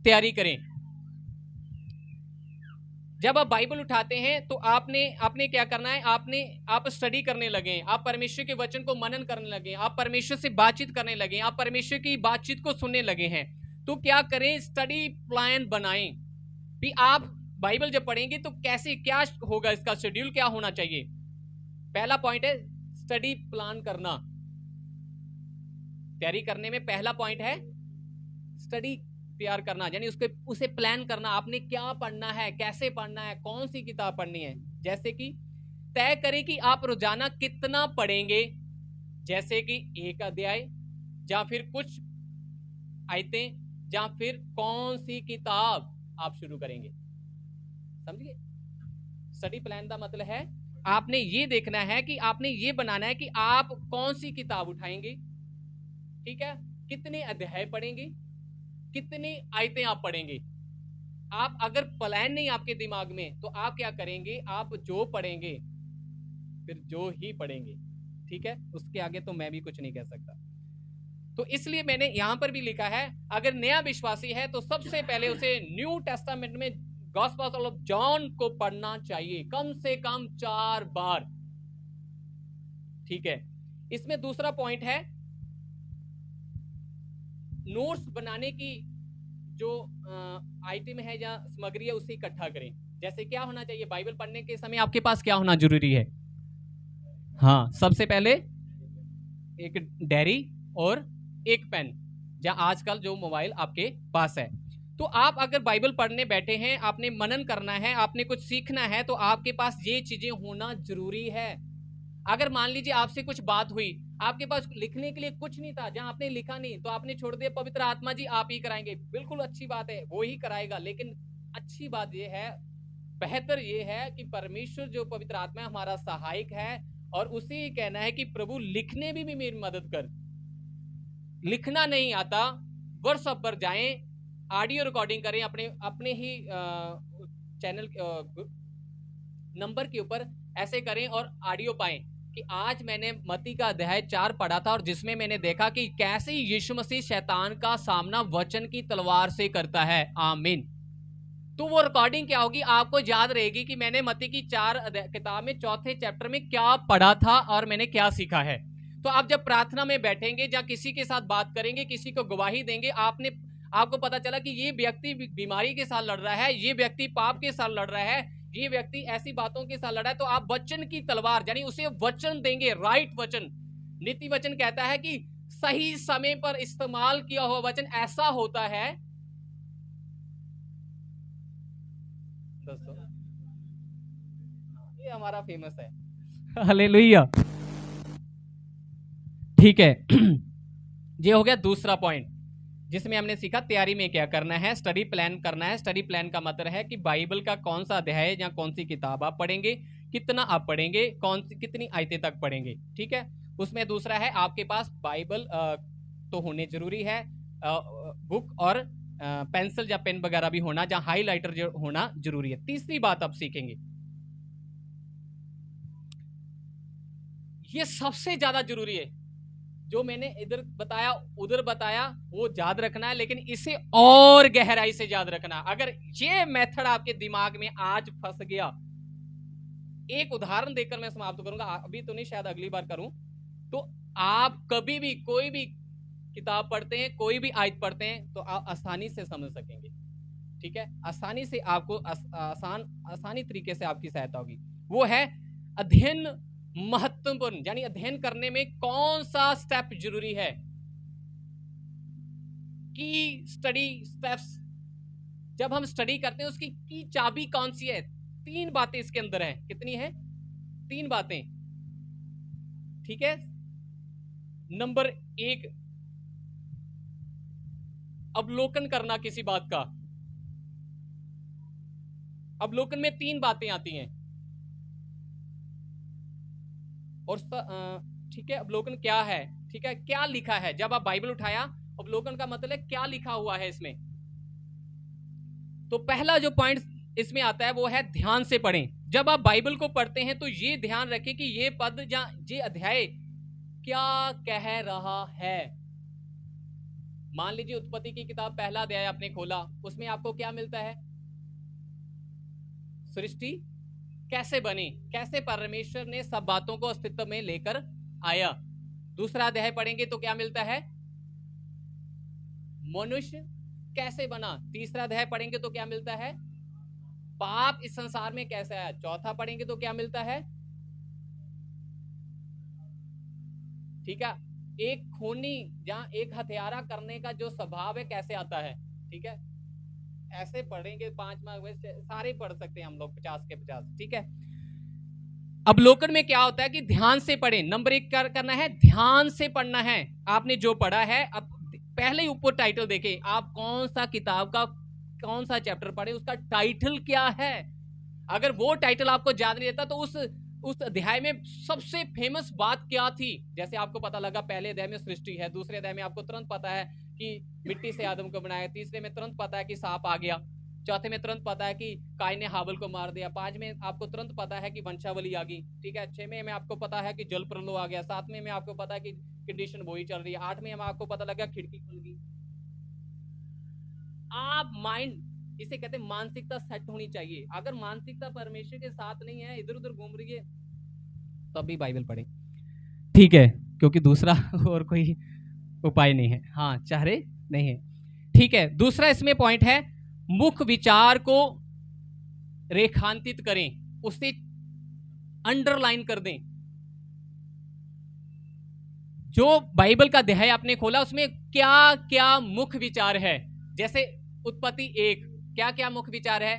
तैयारी करें। जब आप बाइबल उठाते हैं तो आपने क्या करना है, आप स्टडी करने लगे, आप परमेश्वर के वचन को मनन करने लगे, आप परमेश्वर से बातचीत करने लगे, आप परमेश्वर की बातचीत को सुनने लगे हैं। तो क्या करें, स्टडी प्लान बनाएं कि आप बाइबल जब पढ़ेंगे तो कैसे, क्या होगा, इसका शेड्यूल क्या होना चाहिए। पहला पॉइंट है स्टडी प्लान करना। तैयारी करने में पहला पॉइंट है स्टडी तैयार करना, यानी उसे प्लान करना। आपने क्या पढ़ना है, कैसे पढ़ना है, कौन सी किताब पढ़नी है। जैसे कि तय करें कि आप रोजाना कितना पढ़ेंगे, जैसे कि 1 अध्याय या फिर कुछ आयतें, या फिर कौन सी किताब आप शुरू करेंगे। समझिए, स्टडी प्लान का मतलब है आपने ये देखना है कि आपने ये बनाना है कि आप कौन सी किताब उठाएंगे, ठीक है, कितने अध्याय पढ़ेंगे, कितनी आयतें आप पढ़ेंगे। आप अगर प्लान नहीं आपके दिमाग में तो आप क्या करेंगे, आप जो पढ़ेंगे फिर जो ही पढ़ेंगे, ठीक है, उसके आगे तो मैं भी कुछ नहीं कह सकता। तो इसलिए मैंने यहां पर भी लिखा है, अगर नया विश्वासी है तो सबसे पहले उसे न्यू टेस्टामेंट में गॉस्पेल ऑफ जॉन को पढ़ना चाहिए कम से कम 4 बार, ठीक है। इसमें दूसरा पॉइंट है नोट्स बनाने की जो आइटम है या सामग्री है उसे इकट्ठा करें। जैसे क्या होना चाहिए, बाइबल पढ़ने के समय आपके पास क्या होना जरूरी है? हाँ, सबसे पहले एक डायरी और एक पेन, या आजकल जो मोबाइल आपके पास है। तो आप अगर बाइबल पढ़ने बैठे हैं, आपने मनन करना है, आपने कुछ सीखना है, तो आपके पास ये चीजें होना जरूरी है। अगर मान लीजिए आपसे कुछ बात हुई, आपके पास लिखने के लिए कुछ नहीं था, जहां आपने लिखा नहीं, तो आपने छोड़ दिया पवित्र आत्मा जी आप ही कराएंगे, बिल्कुल अच्छी बात है, वो ही कराएगा। लेकिन अच्छी बात ये है, बेहतर ये है कि परमेश्वर जो पवित्र आत्मा है हमारा सहायक है, और उसे ही कहना है कि प्रभु लिखने भी मेरी मदद कर। लिखना नहीं आता, व्हाट्सएप पर जाएं, ऑडियो रिकॉर्डिंग करें, अपने ही चैनल नंबर के ऊपर ऐसे करें और ऑडियो पाएं कि आज मैंने मत्ती का अध्याय 4 पढ़ा था, और जिसमें मैंने देखा कि कैसे यीशु मसीह शैतान का सामना वचन की तलवार से करता है। आमीन। तो वो रिकॉर्डिंग क्या होगी, आपको याद रहेगी कि मैंने मत्ती की 4 किताब में 4थे चैप्टर में क्या पढ़ा था और मैंने क्या सीखा है। तो आप जब प्रार्थना में बैठेंगे या किसी के साथ बात करेंगे, किसी को गवाही देंगे, आपको पता चला कि ये व्यक्ति बीमारी के साथ लड़ रहा है, ये व्यक्ति पाप के साथ लड़ रहा है, ये व्यक्ति ऐसी बातों के साथ लड़ रहा है, तो आप वचन की तलवार यानी उसे वचन देंगे, राइट वचन। नीति वचन कहता है कि सही समय पर इस्तेमाल किया हुआ वचन ऐसा होता है। दोस्तों, ये हमारा फेमस है, हालेलुया। ठीक है, ये हो गया दूसरा पॉइंट जिसमें हमने सीखा तैयारी में क्या करना है, स्टडी प्लान करना है। स्टडी प्लान का मतलब है कि बाइबल का कौन सा अध्याय या कौन सी किताब आप पढ़ेंगे, कितना आप पढ़ेंगे, कितनी आयतें तक पढ़ेंगे। ठीक है, उसमें दूसरा है आपके पास बाइबल तो होने जरूरी है, बुक और पेंसिल या पेन वगैरह भी होना, जहां हाईलाइटर जो होना जरूरी है। तीसरी बात आप सीखेंगे, ये सबसे ज्यादा जरूरी है, जो मैंने इधर बताया उधर बताया वो याद रखना है, लेकिन इसे और गहराई से याद रखना। अगर ये मेथड आपके दिमाग में आज फंस गया, एक उदाहरण देकर मैं समाप्त करूंगा, अभी तो नहीं, शायद अगली बार करूं। तो आप कभी भी कोई भी किताब पढ़ते हैं, कोई भी आयत पढ़ते हैं, तो आप आसानी से समझ सकेंगे। ठीक है, आसानी से आपको आसानी तरीके से आपकी सहायता होगी। वो है अध्ययन महत्वपूर्ण, यानी अध्ययन करने में कौन सा स्टेप जरूरी है, की स्टडी स्टेप्स। जब हम स्टडी करते हैं उसकी की चाबी कौन सी है? 3 बातें इसके अंदर है। कितनी है? 3 बातें। ठीक है, नंबर 1, अवलोकन करना किसी बात का। अवलोकन में 3 बातें आती हैं, और ठीक है, अवलोकन क्या है? ठीक है, क्या लिखा है? जब आप बाइबल उठाया, अवलोकन का मतलब है क्या लिखा हुआ है इसमें। तो पहला जो पॉइंट इसमें आता है वो है ध्यान से पढ़ें। जब आप बाइबल को पढ़ते हैं तो ये ध्यान रखें कि ये पद या ये अध्याय क्या कह रहा है। मान लीजिए उत्पत्ति की किताब पहला अध्याय आपने खोला, उसमें आपको क्या मिलता है? सृष्टि कैसे बनी, कैसे परमेश्वर ने सब बातों को अस्तित्व में लेकर आया। दूसरा अध्याय पढ़ेंगे तो क्या मिलता है? मनुष्य कैसे बना। तीसरा अध्याय पढ़ेंगे तो क्या मिलता है? पाप इस संसार में कैसे आया। चौथा पढ़ेंगे तो क्या मिलता है? ठीक है, एक खूनी या एक हत्यारा करने का जो स्वभाव है कैसे आता है। ठीक है, ऐसे पढ़ेंगे 5 मार्क सारे पढ़ सकते हैं हम लोग 50 के 50। ठीक है, अवलोकन में क्या होता है कि ध्यान से पढ़ें। नंबर 1 क्या करना है? ध्यान से पढ़ना है। आपने जो पढ़ा है, अब पहले ही ऊपर टाइटल देखें, आप कौन सा किताब का कौन सा चैप्टर पढ़े, उसका टाइटल क्या है। अगर वो टाइटल आपको याद नहीं रहता तो उस अध्याय में सबसे फेमस बात क्या थी। जैसे आपको पता लगा पहले अध्याय में सृष्टि है, दूसरे अध्याय में आपको तुरंत पता है कि मिट्टी से आदम को बनाया, तीसरे में तुरंत पता है कि सांप आ गया, चौथे में तुरंत पता है कि काइन ने हाबिल को मार दिया, 5 में आपको तुरंत पता है कि वंशावली आ गई। ठीक है, 6 में आपको पता है कि जल प्रलय आ गया, 7 में आपको पता है कि कंडीशन वही चल रही है, 8 में आपको पता लगा खिड़की खुल गई। आप माइंड, इसे कहते हैं मानसिकता सेट होनी चाहिए। अगर मानसिकता परमेश्वर के साथ नहीं है, इधर उधर घूम रही है, तब भी बाइबल पढ़ें। ठीक है, क्योंकि दूसरा और कोई उपाय नहीं है। हाँ, चेहरे नहीं है। ठीक है, दूसरा इसमें पॉइंट है, मुख्य विचार को रेखांकित करें, उसे अंडरलाइन कर दें। जो बाइबल का अध्याय आपने खोला उसमें क्या क्या मुख्य विचार है। जैसे उत्पत्ति 1, क्या क्या मुख्य विचार है?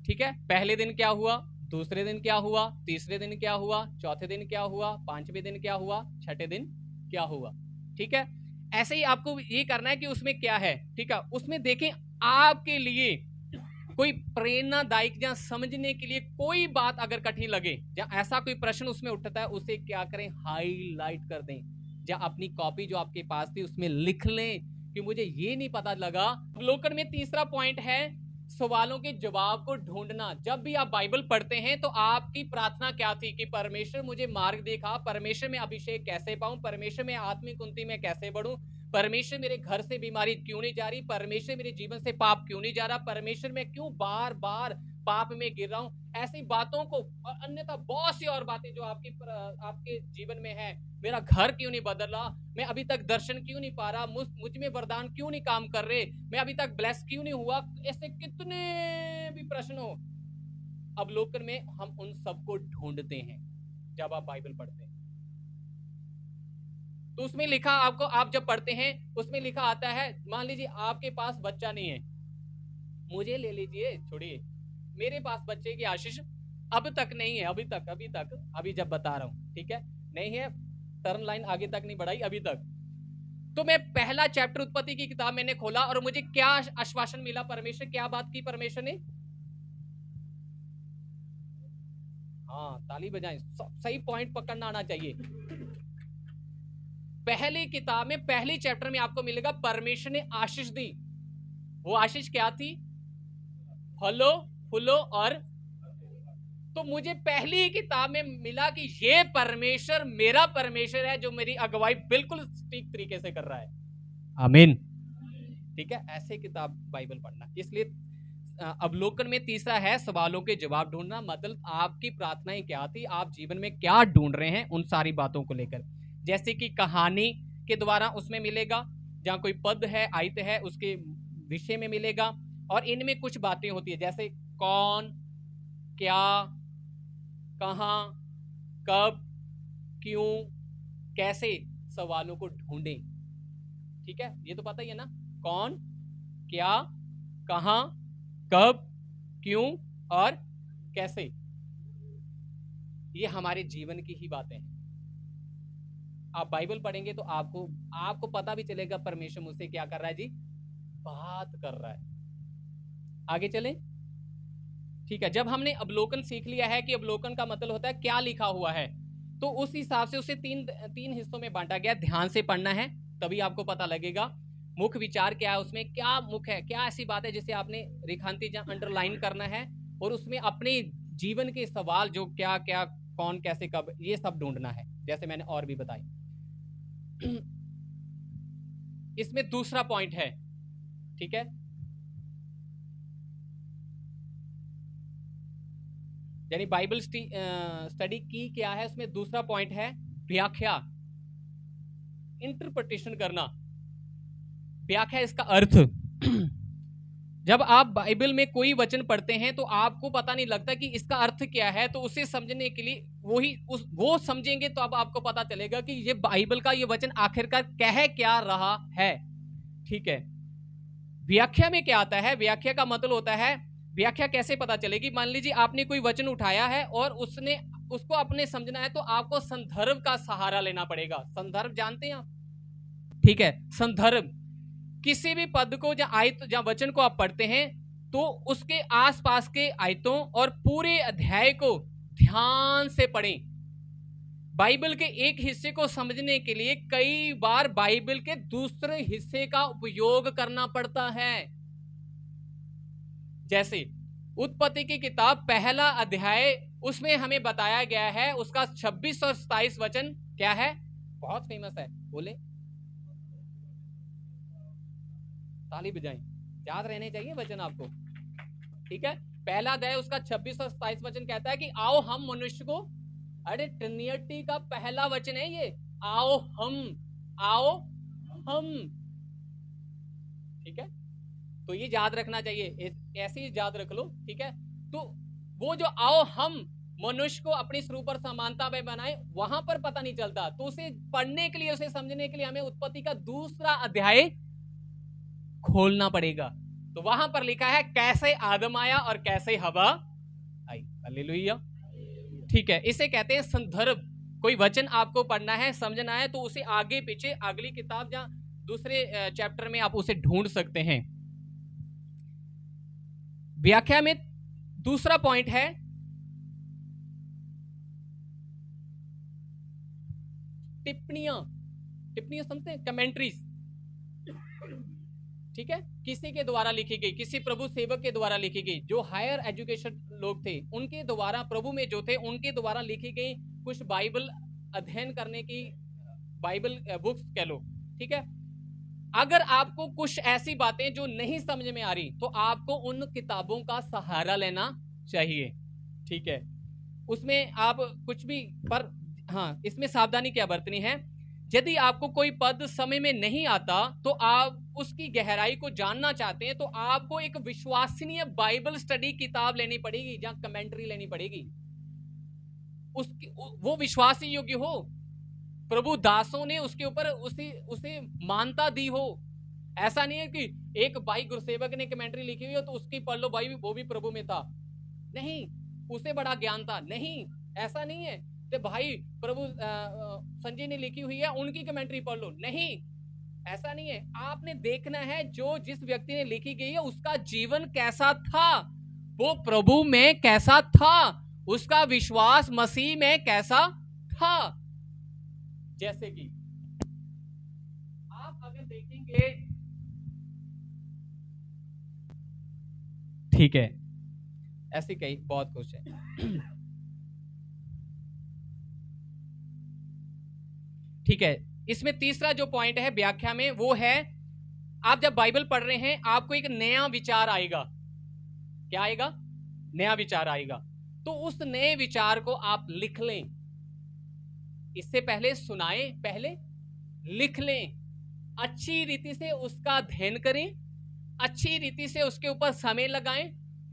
ठीक है, पहले दिन क्या हुआ, दूसरे दिन क्या हुआ, तीसरे दिन क्या हुआ, चौथे दिन क्या हुआ, पांचवें दिन क्या हुआ, छठे दिन क्या हुआ। ठीक है, ऐसे ही आपको ये करना है कि उसमें क्या है। ठीक है, उसमें देखें आपके लिए कोई प्रेरणादायक या समझने के लिए कोई बात अगर कठिन लगे या ऐसा कोई प्रश्न उसमें उठता है, उसे क्या करें, हाईलाइट कर दें, या अपनी कॉपी जो आपके पास थी उसमें लिख लें कि मुझे ये नहीं पता लगा। अवलोकन में तीसरा पॉइंट है सवालों के जवाब को ढूंढना। जब भी आप बाइबल पढ़ते हैं तो आपकी प्रार्थना क्या थी कि परमेश्वर मुझे मार्ग दिखा, परमेश्वर में अभिषेक कैसे पाऊं, परमेश्वर में आत्मिक उन्नति में कैसे बढ़ूं, परमेश्वर मेरे घर से बीमारी क्यों नहीं जा रही, परमेश्वर मेरे जीवन से पाप क्यों नहीं जा रहा, परमेश्वर मैं क्यों बार बार पाप में गिर रहा हूं। ऐसी बातों को, और अन्यथा बहुत सी और बातें जो आपके जीवन में है, मेरा घर क्यों नहीं बदल रहा, मैं अभी तक दर्शन क्यों नहीं पा रहा, मुझ में वरदान क्यों नहीं काम कर रहे, मैं अभी तक ब्लेस क्यों नहीं हुआ, ऐसे कितने भी प्रश्न हो, अवलोकन में हम उन सबको ढूंढते हैं जब आप बाइबल पढ़ते हैं। तो उसमें लिखा आपको, आप जब पढ़ते हैं उसमें लिखा आता है, मान लीजिए आपके पास बच्चा नहीं है, मुझे ले लीजिए, छोड़िए, मेरे पास बच्चे की आशीष अब तक नहीं है, अभी जब बता रहा हूं, ठीक है, नहीं है, टर्न लाइन आगे तक नहीं बढ़ाई अभी तक। तो मैं पहला चैप्टर उत्पत्ति की किताब मैंने खोला और मुझे क्या आश्वासन मिला, परमेश्वर क्या बात की परमेश्वर ने, हाँ ताली बजाएं, सही पॉइंट पकड़ना आना चाहिए। पहली किताब में पहले चैप्टर में आपको मिलेगा परमेश्वर ने आशीष दी। वो आशीष क्या थी? फलो फूलो और। तो मुझे पहली किताब में मिला कि ये परमेश्वर मेरा परमेश्वर है जो मेरी अगुवाई बिल्कुल ठीक तरीके से कर रहा है। आमीन। ठीक है, ऐसे किताब बाइबल पढ़ना। इसलिए अवलोकन में तीसरा है सवालों के जवाब ढूंढना, मतलब आपकी प्रार्थनाएं क्या थी, आप जीवन में क्या ढूंढ रहे हैं, उन सारी बातों को लेकर। जैसे कि कहानी के द्वारा उसमें मिलेगा, जहां कोई पद है, आयत है, उसके विषय में मिलेगा, और इनमें कुछ बातें होती है जैसे कौन, क्या, कहां, कब, क्यों, कैसे, सवालों को ढूंढें। ठीक है, ये तो पता ही है ना, कौन, क्या, कहां, कब, क्यों और कैसे। ये हमारे जीवन की ही बातें हैं। आप बाइबल पढ़ेंगे तो आपको पता भी चलेगा परमेश्वर मुझसे क्या कर रहा है जी, बात कर रहा है। आगे चलें। ठीक है, जब हमने अवलोकन सीख लिया है कि अवलोकन का मतलब होता है क्या लिखा हुआ है, तो उस हिसाब से उसे तीन हिस्सों में बांटा गया। ध्यान से पढ़ना है तभी आपको पता लगेगा मुख्य विचार क्या है, उसमें क्या मुख्य है, क्या ऐसी बात है जिसे आपने रेखांकित या अंडरलाइन करना है, और उसमें अपने जीवन के सवाल जो क्या क्या, कौन, कैसे, कब, ये सब ढूंढना है, जैसे मैंने और भी बताई। इसमें दूसरा पॉइंट है, ठीक है, यानी बाइबल स्टडी की क्या है, उसमें दूसरा पॉइंट है व्याख्या, इंटरप्रिटेशन करना। व्याख्या, इसका अर्थ। जब आप बाइबल में कोई वचन पढ़ते हैं तो आपको पता नहीं लगता कि इसका अर्थ क्या है, तो उसे समझने के लिए वो समझेंगे तो अब आपको पता चलेगा कि ये बाइबल का ये वचन आखिरकार कह क्या रहा है। ठीक है, व्याख्या में क्या आता है? व्याख्या का मतलब होता है, व्याख्या कैसे पता चलेगी? मान लीजिए आपने कोई वचन उठाया है और उसको अपने समझना है तो आपको संदर्भ का सहारा लेना पड़ेगा। संदर्भ जानते हैं आप? ठीक है, संदर्भ, किसी भी पद को या आयत या वचन को आप पढ़ते हैं तो उसके आसपास के आयतों और पूरे अध्याय को ध्यान से पढ़ें। बाइबल के एक हिस्से को समझने के लिए कई बार बाइबल के दूसरे हिस्से का उपयोग करना पड़ता है। जैसे उत्पत्ति की किताब पहला अध्याय, उसमें हमें बताया गया है, उसका 26 और 27 वचन क्या है? बहुत फेमस है, बोले, ताली बजाएं, याद रहने चाहिए वचन आपको। ठीक है, पहला अध्याय उसका 26 और 27 वचन कहता है कि आओ हम मनुष्य को, अरे ट्रिनिटी का पहला वचन है ये, आओ हम, ठीक है। तो ये याद रखना चाहिए, ऐसे ही याद रख लो, ठीक है। तो वो जो आओ हम मनुष्य को अपनी स्वरूप और समानता में बनाए, वहां पर पता नहीं चलता। तो उसे पढ़ने के लिए, उसे समझने के लिए हमें उत्पत्ति का दूसरा अध्याय खोलना पड़ेगा। तो वहां पर लिखा है कैसे आदम आया और कैसे हवा आई। हालेलुया, ठीक है। इसे कहते हैं संदर्भ। कोई वचन आपको पढ़ना है, समझना है, तो उसे आगे पीछे अगली किताब या दूसरे चैप्टर में आप उसे ढूंढ सकते हैं। व्याख्या में दूसरा पॉइंट है टिप्पणियां समझते हैं, कमेंट्रीज, ठीक है। किसी के द्वारा लिखी गई, किसी प्रभु सेवक के द्वारा लिखी गई, जो हायर एजुकेशन लोग थे उनके द्वारा, प्रभु में जो थे उनके द्वारा लिखी गई कुछ बाइबल अध्ययन करने की बाइबल बुक्स कह लो, ठीक है। अगर आपको कुछ ऐसी बातें जो नहीं समझ में आ रही, तो आपको उन किताबों का सहारा लेना चाहिए, ठीक है। उसमें आप कुछ भी, पर हाँ, इसमें सावधानी क्या बरतनी है। यदि आपको कोई पद समय में नहीं आता, तो आप उसकी गहराई को जानना चाहते हैं, तो आपको एक विश्वसनीय बाइबल स्टडी किताब लेनी पड़ेगी या कमेंट्री लेनी पड़ेगी, उसकी वो विश्वास योग्य हो, प्रभु दासों ने उसके ऊपर उसे मानता दी हो। ऐसा नहीं है कि एक भाई गुरुसेवक ने कमेंट्री लिखी हुई हो तो उसकी पढ़ लो भाई, वो भी प्रभु में था, नहीं, उसे बड़ा ज्ञान था, नहीं, ऐसा नहीं है। तो भाई प्रभु संजय ने लिखी हुई है, उनकी कमेंट्री पढ़ लो, नहीं, ऐसा नहीं है। आपने देखना है जो जिस व्यक्ति ने लिखी गई है उसका जीवन कैसा था, वो प्रभु में कैसा था, उसका विश्वास मसीह में कैसा था। जैसे कि आप अगर देखेंगे, ठीक है, ऐसे कई बहुत कुछ है। ठीक है, इसमें तीसरा जो पॉइंट है व्याख्या में, वो है आप जब बाइबल पढ़ रहे हैं आपको एक नया विचार आएगा। क्या आएगा? नया विचार आएगा। तो उस नए विचार को आप लिख लें, इससे पहले सुनाएं, पहले लिख लें, अच्छी रीति से उसका अध्ययन करें, अच्छी रीति से उसके ऊपर समय लगाएं,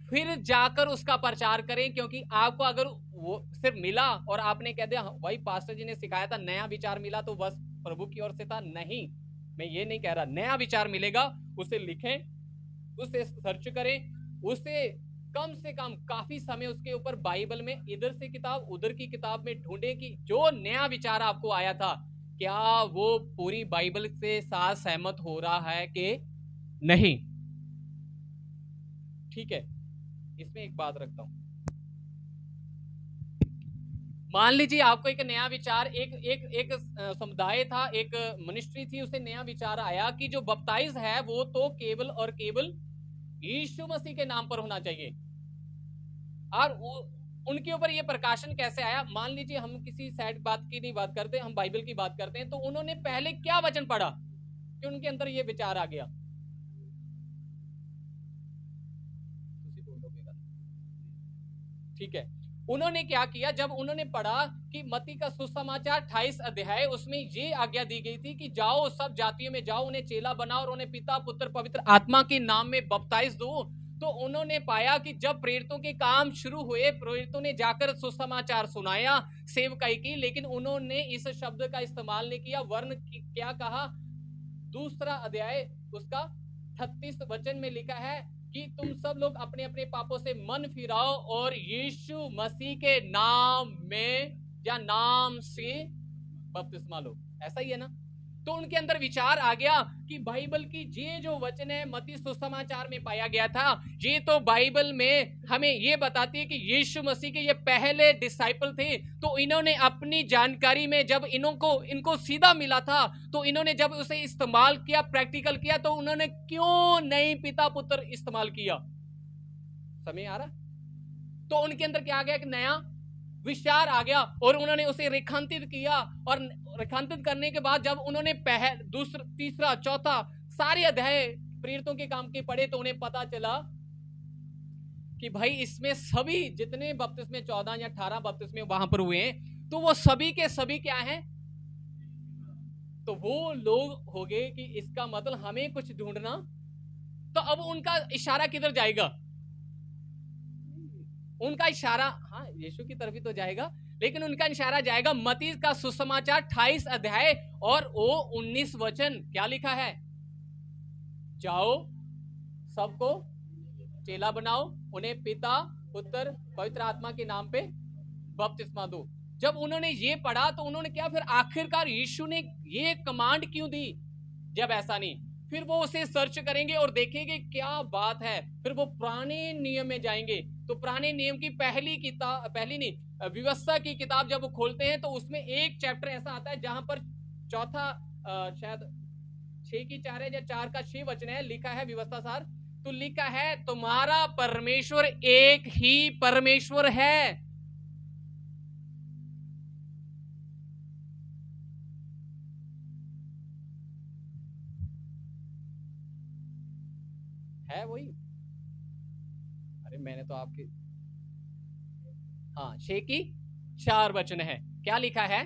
फिर जाकर उसका प्रचार करें। क्योंकि आपको अगर वो सिर्फ मिला और आपने कह दिया भाई पास्टर जी ने सिखाया था, नया विचार मिला तो बस प्रभु की ओर से था, नहीं, मैं ये नहीं कह रहा। नया विचार मिलेगा, उसे लिखें, उसे सर्च करें, उसे कम से कम काफी समय उसके ऊपर बाइबल में इधर से किताब उधर की किताब में ढूंढे कि जो नया विचार आपको आया था क्या वो पूरी बाइबल से साथ सहमत हो रहा है कि नहीं। ठीक है, इसमें एक बात रखता हूं, मान लीजिए आपको एक नया विचार, एक समुदाय था, एक मिनिस्ट्री थी, उसे नया विचार आया कि जो बपटाइज है वो तो केवल और केवल यीशु मसीह के नाम पर होना चाहिए। और उनके ऊपर ये प्रकाशन कैसे आया? मान लीजिए हम किसी साइड बात की नहीं बात करते, हम बाइबल की बात करते हैं। तो उन्होंने पहले क्या वचन पढ़ा कि उनके अंदर ये विचार आ गया? ठीक है, उन्होंने क्या किया? जब उन्होंने पढ़ा कि मत्ती का सुसमाचार 28 अध्याय, उसमें ये आज्ञा दी गई थी कि जाओ सब जातियों में जाओ, उन्हें चेला बनाओ और उन्हें पिता पुत्र पवित्र आत्मा के नाम में बपटाइज दो। तो उन्होंने पाया कि जब प्रेरितों के काम शुरू हुए, प्रेरितों ने जाकर सुसमाचार सुनाया, सेवकाई की, लेकिन उन्होंने इस शब्द का इस्तेमाल नहीं किया। वर्ण क्या कहा? दूसरा अध्याय उसका 36 वचन में लिखा है कि तुम सब लोग अपने अपने पापों से मन फिराओ और यीशु मसीह के नाम में या नाम से बपतिस्मा लो। ऐसा ही है ना? तो उनके अंदर विचार आ गया कि बाइबल की ये जो वचन है मत्ती सुसमाचार में पाया गया था, ये तो बाइबल में हमें ये बताती है कि यीशु मसीह के ये पहले डिसाइपल थे। तो इन्होंने अपनी जानकारी में जब इनको सीधा मिला था, तो इन्होंने जब उसे इस्तेमाल किया, प्रैक्टिकल किया, तो उन्होंने क्यों नहीं पिता पुत्र इस्तेमाल किया? समझ आ रहा? तो उनके अंदर क्या आ गया? एक नया विचार आ गया और उन्होंने उसे रेखांकित किया। और रेखांकित करने के बाद जब उन्होंने दूसरा, तीसरा, चौथा सारे अध्याय प्रेरितों के काम के पढ़े, तो उन्हें पता चला कि भाई इसमें सभी जितने बपतिस्मे 14 या 18 बपतिस्मे वहां पर हुए हैं, तो वो सभी के सभी क्या हैं? तो वो लोग हो गए कि इसका मतलब हमें कुछ ढूंढना, तो अब उनका इशारा किधर जाएगा? उनका इशारा हाँ यीशु की तरफ ही तो जाएगा, लेकिन उनका इशारा जाएगा मत्ती का सुसमाचार 28 अध्याय और वो 19 वचन। क्या लिखा है? जाओ सबको चेला बनाओ, उन्हें पिता पुत्र पवित्र आत्मा के नाम पे बपतिस्मा दो। जब उन्होंने ये पढ़ा तो उन्होंने क्या, फिर आखिरकार यीशु ने ये कमांड क्यों दी? जब ऐसा नहीं, फिर वो उसे सर्च करेंगे और देखेंगे क्या बात है। फिर वो पुराने नियम में जाएंगे, तो पुराने नियम की पहली नहीं व्यवस्था की किताब जब वो खोलते हैं तो उसमें एक चैप्टर ऐसा आता है जहां पर चौथा शायद 6 की 4 है या 4 का 6 वचन है, लिखा है व्यवस्था सार, तो लिखा है तुम्हारा परमेश्वर एक ही परमेश्वर है। वही, अरे मैंने तो आपके हाँ 6 की 4 वचन है। क्या लिखा है?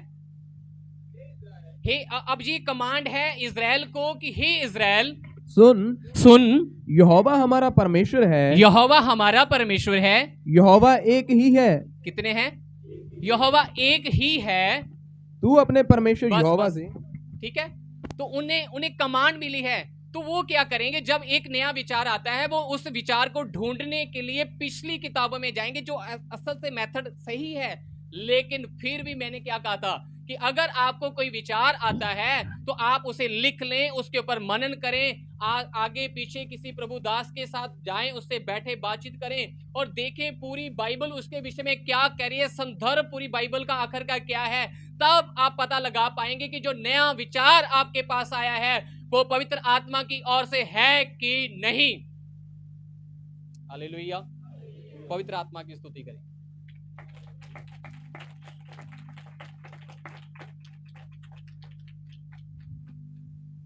हे, अब ये कमांड है इजराइल को कि हे इजराइल सुन, यहोवा हमारा परमेश्वर है, यहोवा हमारा परमेश्वर है। यहोवा एक ही है। कितने हैं? यहोवा एक ही है। तू अपने परमेश्वर यहोवा से, ठीक है। तो उन्हें कमांड मिली है, तो वो क्या करेंगे? जब एक नया विचार आता है वो उस विचार को ढूंढने के लिए पिछली किताबों में जाएंगे, जो असल से मेथड सही है। लेकिन फिर भी मैंने क्या कहा था कि अगर आपको कोई विचार आता है तो आप उसे लिख लें, उसके ऊपर मनन करें, आगे पीछे किसी प्रभु दास के साथ जाएं, उससे बैठे बातचीत करें और देखें पूरी बाइबल उसके विषय में क्या कह रही है, संदर्भ पूरी बाइबल का आखिर का क्या है। तब आप पता लगा पाएंगे कि जो नया विचार आपके पास आया है वो पवित्र आत्मा की ओर से है कि नहीं। हालेलुया, पवित्र आत्मा की स्तुति करें।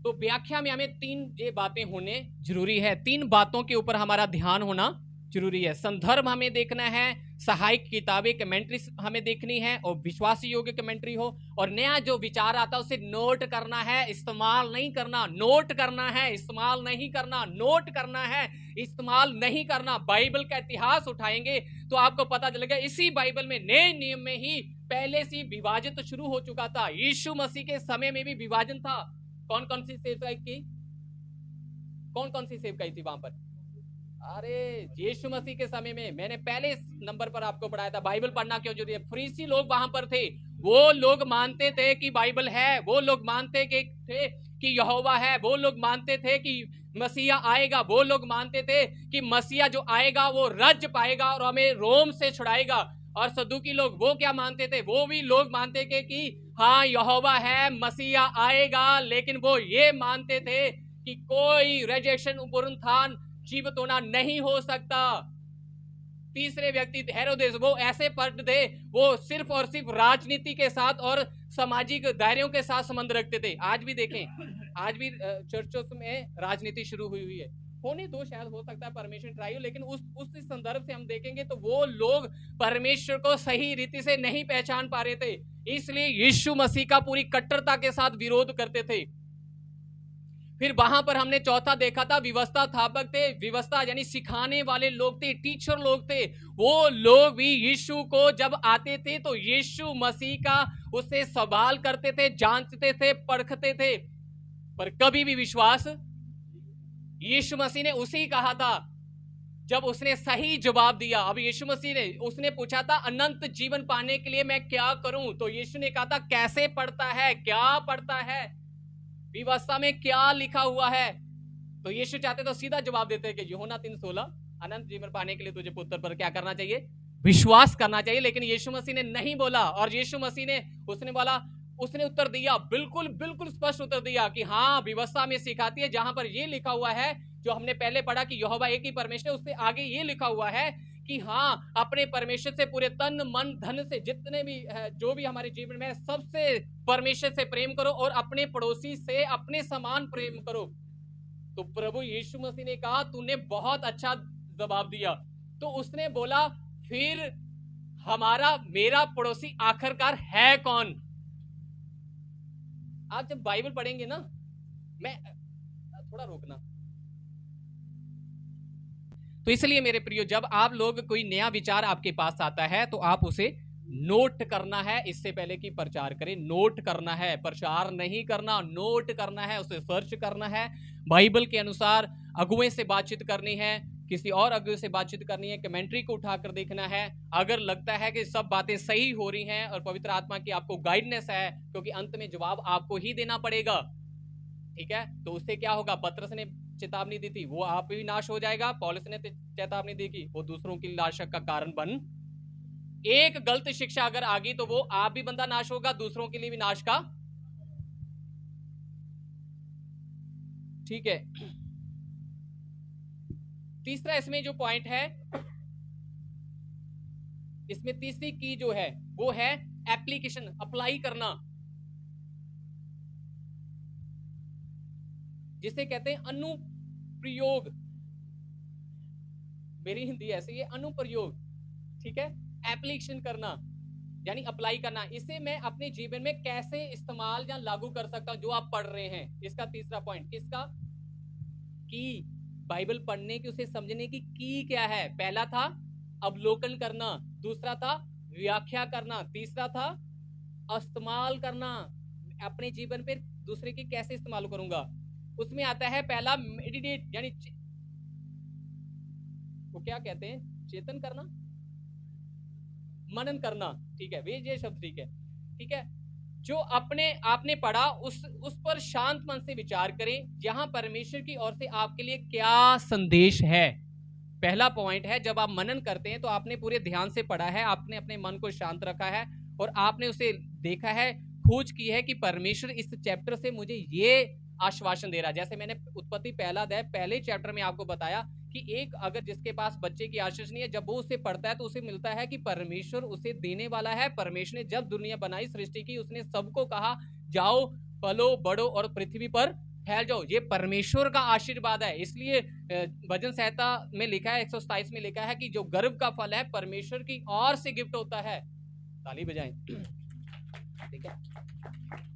तो व्याख्या में हमें 3 ये बातें होने जरूरी है, 3 बातों के ऊपर हमारा ध्यान होना जरूरी है। संदर्भ हमें देखना है, सहायक किताबें कमेंट्री हमें देखनी है और विश्वास योग्य कमेंट्री हो, और नया जो विचार आता है उसे नोट करना है, इस्तेमाल नहीं करना। नोट करना है, इस्तेमाल नहीं करना। नोट करना है, इस्तेमाल नहीं करना। बाइबल का इतिहास उठाएंगे तो आपको पता चलेगा इसी बाइबल में नए नियम में ही पहले से विभाजित शुरू हो चुका था। यीशु मसीह के समय में भी विभाजन था। कौन कौन सी सेवकाई की, कौन कौन सी सेवकाई थी वहां पर? अरे यीशु मसीह के समय में मैंने पहले नंबर पर आपको पढ़ाया था, बाइबल पढ़ना क्यों जरूरी है। फरीसी लोग वहां पर थे, वो लोग मानते थे कि बाइबल है, वो लोग मानते थे कि यहोवा है, वो लोग मानते थे कि मसीहा आएगा, वो लोग मानते थे कि मसीहा जो आएगा वो राज्य पाएगा और हमें रोम से छुड़ाएगा। और सदूकी लोग वो क्या मानते थे? वो भी लोग मानते थे कि हाँ यहोवा है, मसीहा आएगा, लेकिन वो ये मानते थे कि कोई रेजेक्शन पुनरुत्थान जीवित होना नहीं हो सकता। तीसरे व्यक्ति हेरोदेस, वो ऐसे पद थे, वो सिर्फ और सिर्फ राजनीति के साथ और सामाजिक दायरों के साथ संबंध रखते थे। आज भी देखें, आज भी चर्चों में राजनीति शुरू हुई है, होने दो, शायद हो सकता है परमेश्वर ट्राई हो, लेकिन उस संदर्भ से हम देखेंगे तो वो लोग परमेश्वर को सही रीति से नहीं पहचान पा रहे थे, इसलिए यीशु मसीह का पूरी कट्टरता के साथ विरोध करते थे। फिर वहां पर हमने चौथा देखा था, व्यवस्था स्थापक थे, व्यवस्था यानी सिखाने वाले लोग थे, टीचर लोग थे। वो लोग भी यीशु को जब आते थे तो यीशु मसीह का उससे सवाल करते थे, जांचते थे, परखते थे, पर कभी भी विश्वास। यीशु मसीह ने उसी कहा था जब उसने सही जवाब दिया। अब यीशु मसीह ने उसने पूछा था अनंत जीवन पाने के लिए मैं क्या करूं, तो यीशु ने कहा था कैसे पढ़ता है, क्या पढ़ता है, व्यवस्था में क्या लिखा हुआ है। तो यीशु चाहते तो सीधा जवाब देते कि यूहन्ना 3:16 अनंत जीवन पाने के लिए तुझे पुत्र पर क्या करना चाहिए, विश्वास करना चाहिए। लेकिन यीशु मसीह ने नहीं बोला, और यीशु मसीह ने उसने उत्तर दिया, बिल्कुल बिल्कुल स्पष्ट उत्तर दिया कि हाँ व्यवस्था में सिखाती है, जहां पर ये लिखा हुआ है जो हमने पहले पढ़ा कि यहोवा एक ही परमेश्वर है, उससे आगे ये लिखा हुआ है कि हाँ अपने परमेश्वर से पूरे तन मन धन से, जितने भी जो भी हमारे जीवन में सबसे परमेश्वर से प्रेम करो और अपने पड़ोसी से अपने समान प्रेम करो। तो प्रभु यीशु मसीह ने कहा तूने बहुत अच्छा जवाब दिया। तो उसने बोला फिर मेरा पड़ोसी आखिरकार है कौन? आप जब बाइबल पढ़ेंगे ना, मैं थोड़ा रोकना, तो इसलिए मेरे प्रियो, जब आप लोग कोई नया विचार आपके पास आता है तो आप उसे नोट करना है इससे पहले कि प्रचार करें। नोट करना है, प्रचार नहीं करना, नोट करना है, उसे सर्च करना है, बाइबल के अनुसार अगुए से बातचीत करनी है, किसी और अगुए से बातचीत करनी है, कमेंट्री को उठाकर देखना है। अगर लगता है कि सब बातें सही हो रही हैं और पवित्र आत्मा की आपको गाइडनेस है, क्योंकि अंत में जवाब आपको ही देना पड़ेगा, ठीक है, तो उससे क्या होगा? पतरस ने चेतावनी दी थी, वो आप भी नाश हो जाएगा। पौलुस ने चेतावनी दी थी, वो दूसरों की नाशक का कारण बन। एक गलत शिक्षा अगर आ गई तो वो आप भी बंदा नाश होगा, दूसरों के लिए भी नाश का, ठीक है। तीसरा इसमें जो पॉइंट है, इसमें तीसरी की जो है वो है एप्लीकेशन, अप्लाई करना, जिसे कहते हैं अनुप्रयोग। मेरी हिंदी ऐसे है, अनुप्रयोग, ठीक है। एप्लीकेशन करना यानी अप्लाई करना, इसे मैं अपने जीवन में कैसे इस्तेमाल या लागू कर सकता हूं जो आप पढ़ रहे हैं। इसका तीसरा पॉइंट किसका? की, बाइबल पढ़ने की, उसे समझने की क्या है? पहला था अवलोकन करना, दूसरा था व्याख्या करना, तीसरा था इस्तेमाल करना, अपने जीवन पे दूसरे की कैसे इस्तेमाल करूंगा। उसमें आता है पहला मेडिटेट, यानी वो क्या कहते हैं, चेतन करना, मनन करना, ठीक है, वे ये शब्द ठीक है, ठीक है। जो आपने पढ़ा उस पर शांत मन से विचार करें, जहां परमेश्वर की ओर से आपके लिए क्या संदेश है। पहला पॉइंट है, जब आप मनन करते हैं तो आपने पूरे ध्यान से पढ़ा है, आपने अपने मन को शांत रखा है और आपने उसे देखा है, खोज की है कि परमेश्वर इस चैप्टर से मुझे ये आश्वासन दे रहा है। जैसे मैंने उत्पत्ति पहला अध्याय पहले चैप्टर में आपको बताया कि एक अगर जिसके पास बच्चे की आशीष नहीं है, जब वो उसे पढ़ता है तो उसे मिलता है कि परमेश्वर उसे देने वाला है। परमेश्वर ने जब दुनिया बनाई, सृष्टि की, उसने सबको कहा जाओ, पलो, बढ़ो और पृथ्वी पर फैल जाओ। ये परमेश्वर का आशीर्वाद है। इसलिए भजन संहिता में लिखा है, 127 में लिखा है कि जो गर्भ का फल है परमेश्वर की ओर से गिफ्ट होता है। ताली बजाएं, ठीक है।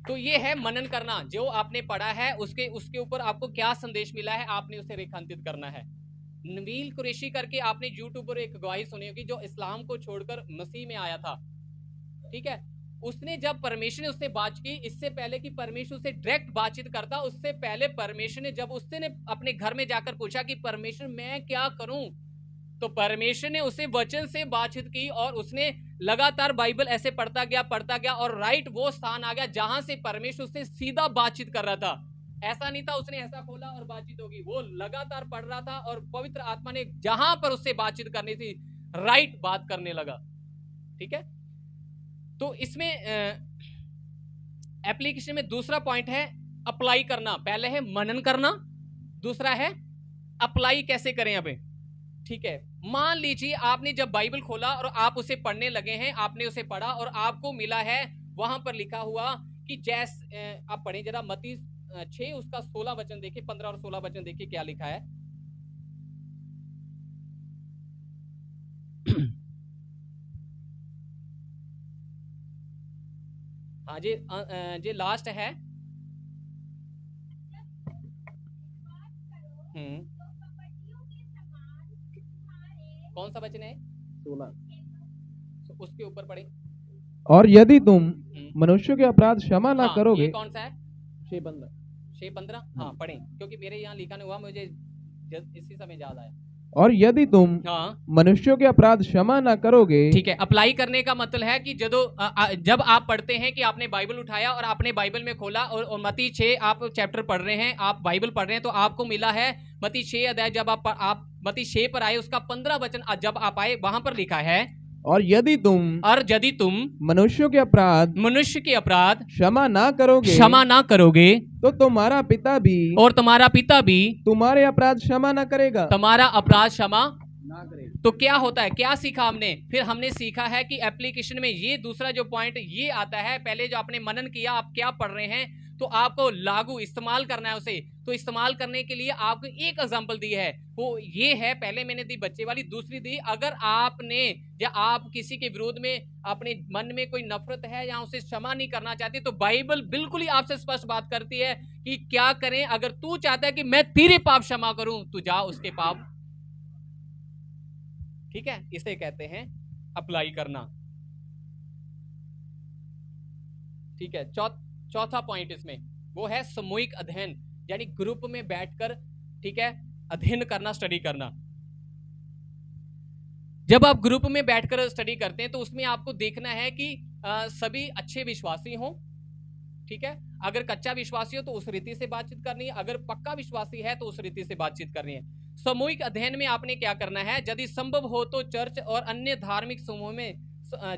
तो ये है मनन करना, जो आपने पढ़ा है उसके ऊपर आपको क्या संदेश मिला है, आपने उसे रेखांकित करना है। नबील कुरैशी करके आपने यूट्यूब पर एक गवाही सुनी होगी, जो इस्लाम को छोड़कर मसीह में आया था, ठीक है। उसने जब परमेश्वर ने उससे बात की, इससे पहले कि परमेश्वर उससे डायरेक्ट बातचीत करता, उससे पहले परमेश्वर ने जब उसने अपने घर में जाकर पूछा कि परमेश्वर मैं क्या करूं, तो परमेश्वर ने उसे वचन से बातचीत की और उसने लगातार बाइबल ऐसे पढ़ता गया और राइट वो स्थान आ गया जहां से परमेश्वर उससे सीधा बातचीत कर रहा था। ऐसा नहीं था उसने ऐसा खोला और बातचीत होगी, वो लगातार पढ़ रहा था और पवित्र आत्मा ने जहां पर उससे बातचीत करनी थी राइट बात करने लगा, ठीक है। तो इसमें एप्लीकेशन में दूसरा पॉइंट है अप्लाई करना। पहले है मनन करना, दूसरा है अप्लाई कैसे करें अबे, ठीक है। मान लीजिए आपने जब बाइबल खोला और आप उसे पढ़ने लगे हैं, आपने उसे पढ़ा और आपको मिला है वहां पर लिखा हुआ कि जैसे आप पढ़ें जरा मत्ती 6 उसका 16 वचन देखिए, 15 और 16 वचन देखिए क्या लिखा है। हाँ जी लास्ट है। कौन सा वचन है? 16 उसके ऊपर पढ़े। और यदि तुम मनुष्यों के अपराध क्षमा ना करोगे। ये कौन सा है? 6:15। हाँ पढ़े, क्योंकि मेरे यहाँ लिखा नहीं हुआ, मुझे इसी समय याद आया। और यदि तुम मनुष्यों के अपराध क्षमा ना करोगे, ठीक है। अप्लाई करने का मतलब है कि जब आप पढ़ते हैं कि आपने बाइबल उठाया और आपने बाइबल में खोला और मत्ती 6 आप चैप्टर पढ़ रहे हैं, आप बाइबल पढ़ रहे हैं, तो आपको मिला है मत्ती 6 अध्याय, जब आप मत्ती 6 पर आए उसका 15 वचन जब आप आए वहां पर लिखा है और यदि तुम मनुष्य के अपराध क्षमा ना करोगे तो तुम्हारा पिता भी तुम्हारे अपराध क्षमा ना करेगा। तुम्हारा अपराध क्षमा ना करेगा। तो क्या होता है, क्या सीखा हमने? फिर हमने सीखा है कि एप्लीकेशन में ये दूसरा जो पॉइंट ये आता है, पहले जो आपने मनन किया, आप क्या पढ़ रहे हैं, तो आपको लागू इस्तेमाल करना है उसे। तो इस्तेमाल करने के लिए आपको एक एग्जांपल दी है, वो ये है, पहले मैंने दी बच्चे वाली, दूसरी दी अगर आपने या आप किसी के विरोध में अपने मन में कोई नफरत है या उसे क्षमा नहीं करना चाहते, तो बाइबल बिल्कुल ही आपसे स्पष्ट बात करती है कि क्या करें। अगर तू चाहता है कि मैं तेरे पाप क्षमा करूं, तो जा उसके पाप, ठीक है, इसे कहते हैं अप्लाई करना। ठीक है, चौथा पॉइंट इसमें वो है सामूहिक अध्ययन, यानी ग्रुप में बैठकर, ठीक है, अध्ययन करना, स्टडी करना। जब आप ग्रुप में बैठकर स्टडी करते हैं तो उसमें आपको देखना है कि सभी अच्छे विश्वासी हों, ठीक है। अगर कच्चा विश्वासी हो तो उस रीति से बातचीत करनी है, अगर पक्का विश्वासी है तो उस रीति से बातचीत करनी है। सामूहिक अध्ययन में आपने क्या करना है, यदि संभव हो तो चर्च और अन्य धार्मिक समूह में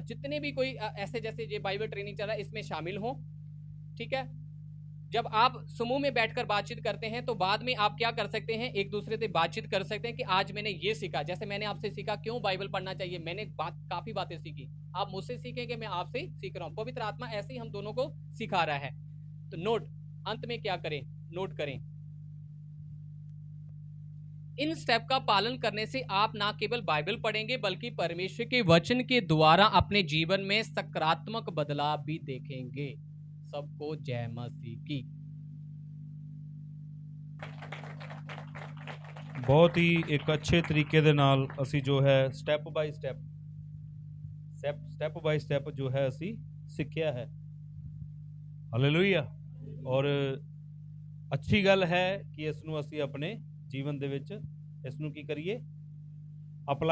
जितने भी कोई ऐसे जैसे ये बाइबल ट्रेनिंग चल रहा है इसमें शामिल हो, ठीक है। जब आप समूह में बैठकर बातचीत करते हैं तो बाद में आप क्या कर सकते हैं, एक दूसरे से बातचीत कर सकते हैं कि आज मैंने ये सीखा, जैसे मैंने आपसे सीखा क्यों बाइबल पढ़ना चाहिए, मैंने काफी बातें सीखी, आप मुझसे सीखेंगे, मैं आपसे सीख रहा हूं, पवित्र आत्मा ऐसे ही हम दोनों को सिखा रहा है। तो नोट, अंत में क्या करें, नोट करें। इन स्टेप का पालन करने से आप ना केवल बाइबल पढ़ेंगे बल्कि परमेश्वर के वचन के द्वारा अपने जीवन में सकारात्मक बदलाव भी देखेंगे। सबको जय मसीह की। बहुत ही एक अच्छे तरीके ਦੇ ਨਾਲ ਅਸੀਂ ਜੋ ਹੈ ਸਟੈਪ ਬਾਈ ਸਟੈਪ ਜੋ ਹੈ ਅਸੀਂ ਸਿੱਖਿਆ ਹੈ। ਹਾਲੇਲੂਇਆ। ਔਰ ਅੱਛੀ ਗੱਲ ਹੈ ਕਿ ਇਸ ਨੂੰ ਅਸੀਂ ਆਪਣੇ ਜੀਵਨ ਦੇ ਵਿੱਚ ਇਸ ਨੂੰ ਕੀ ਕਰੀਏ, ਅਪਲਾਈ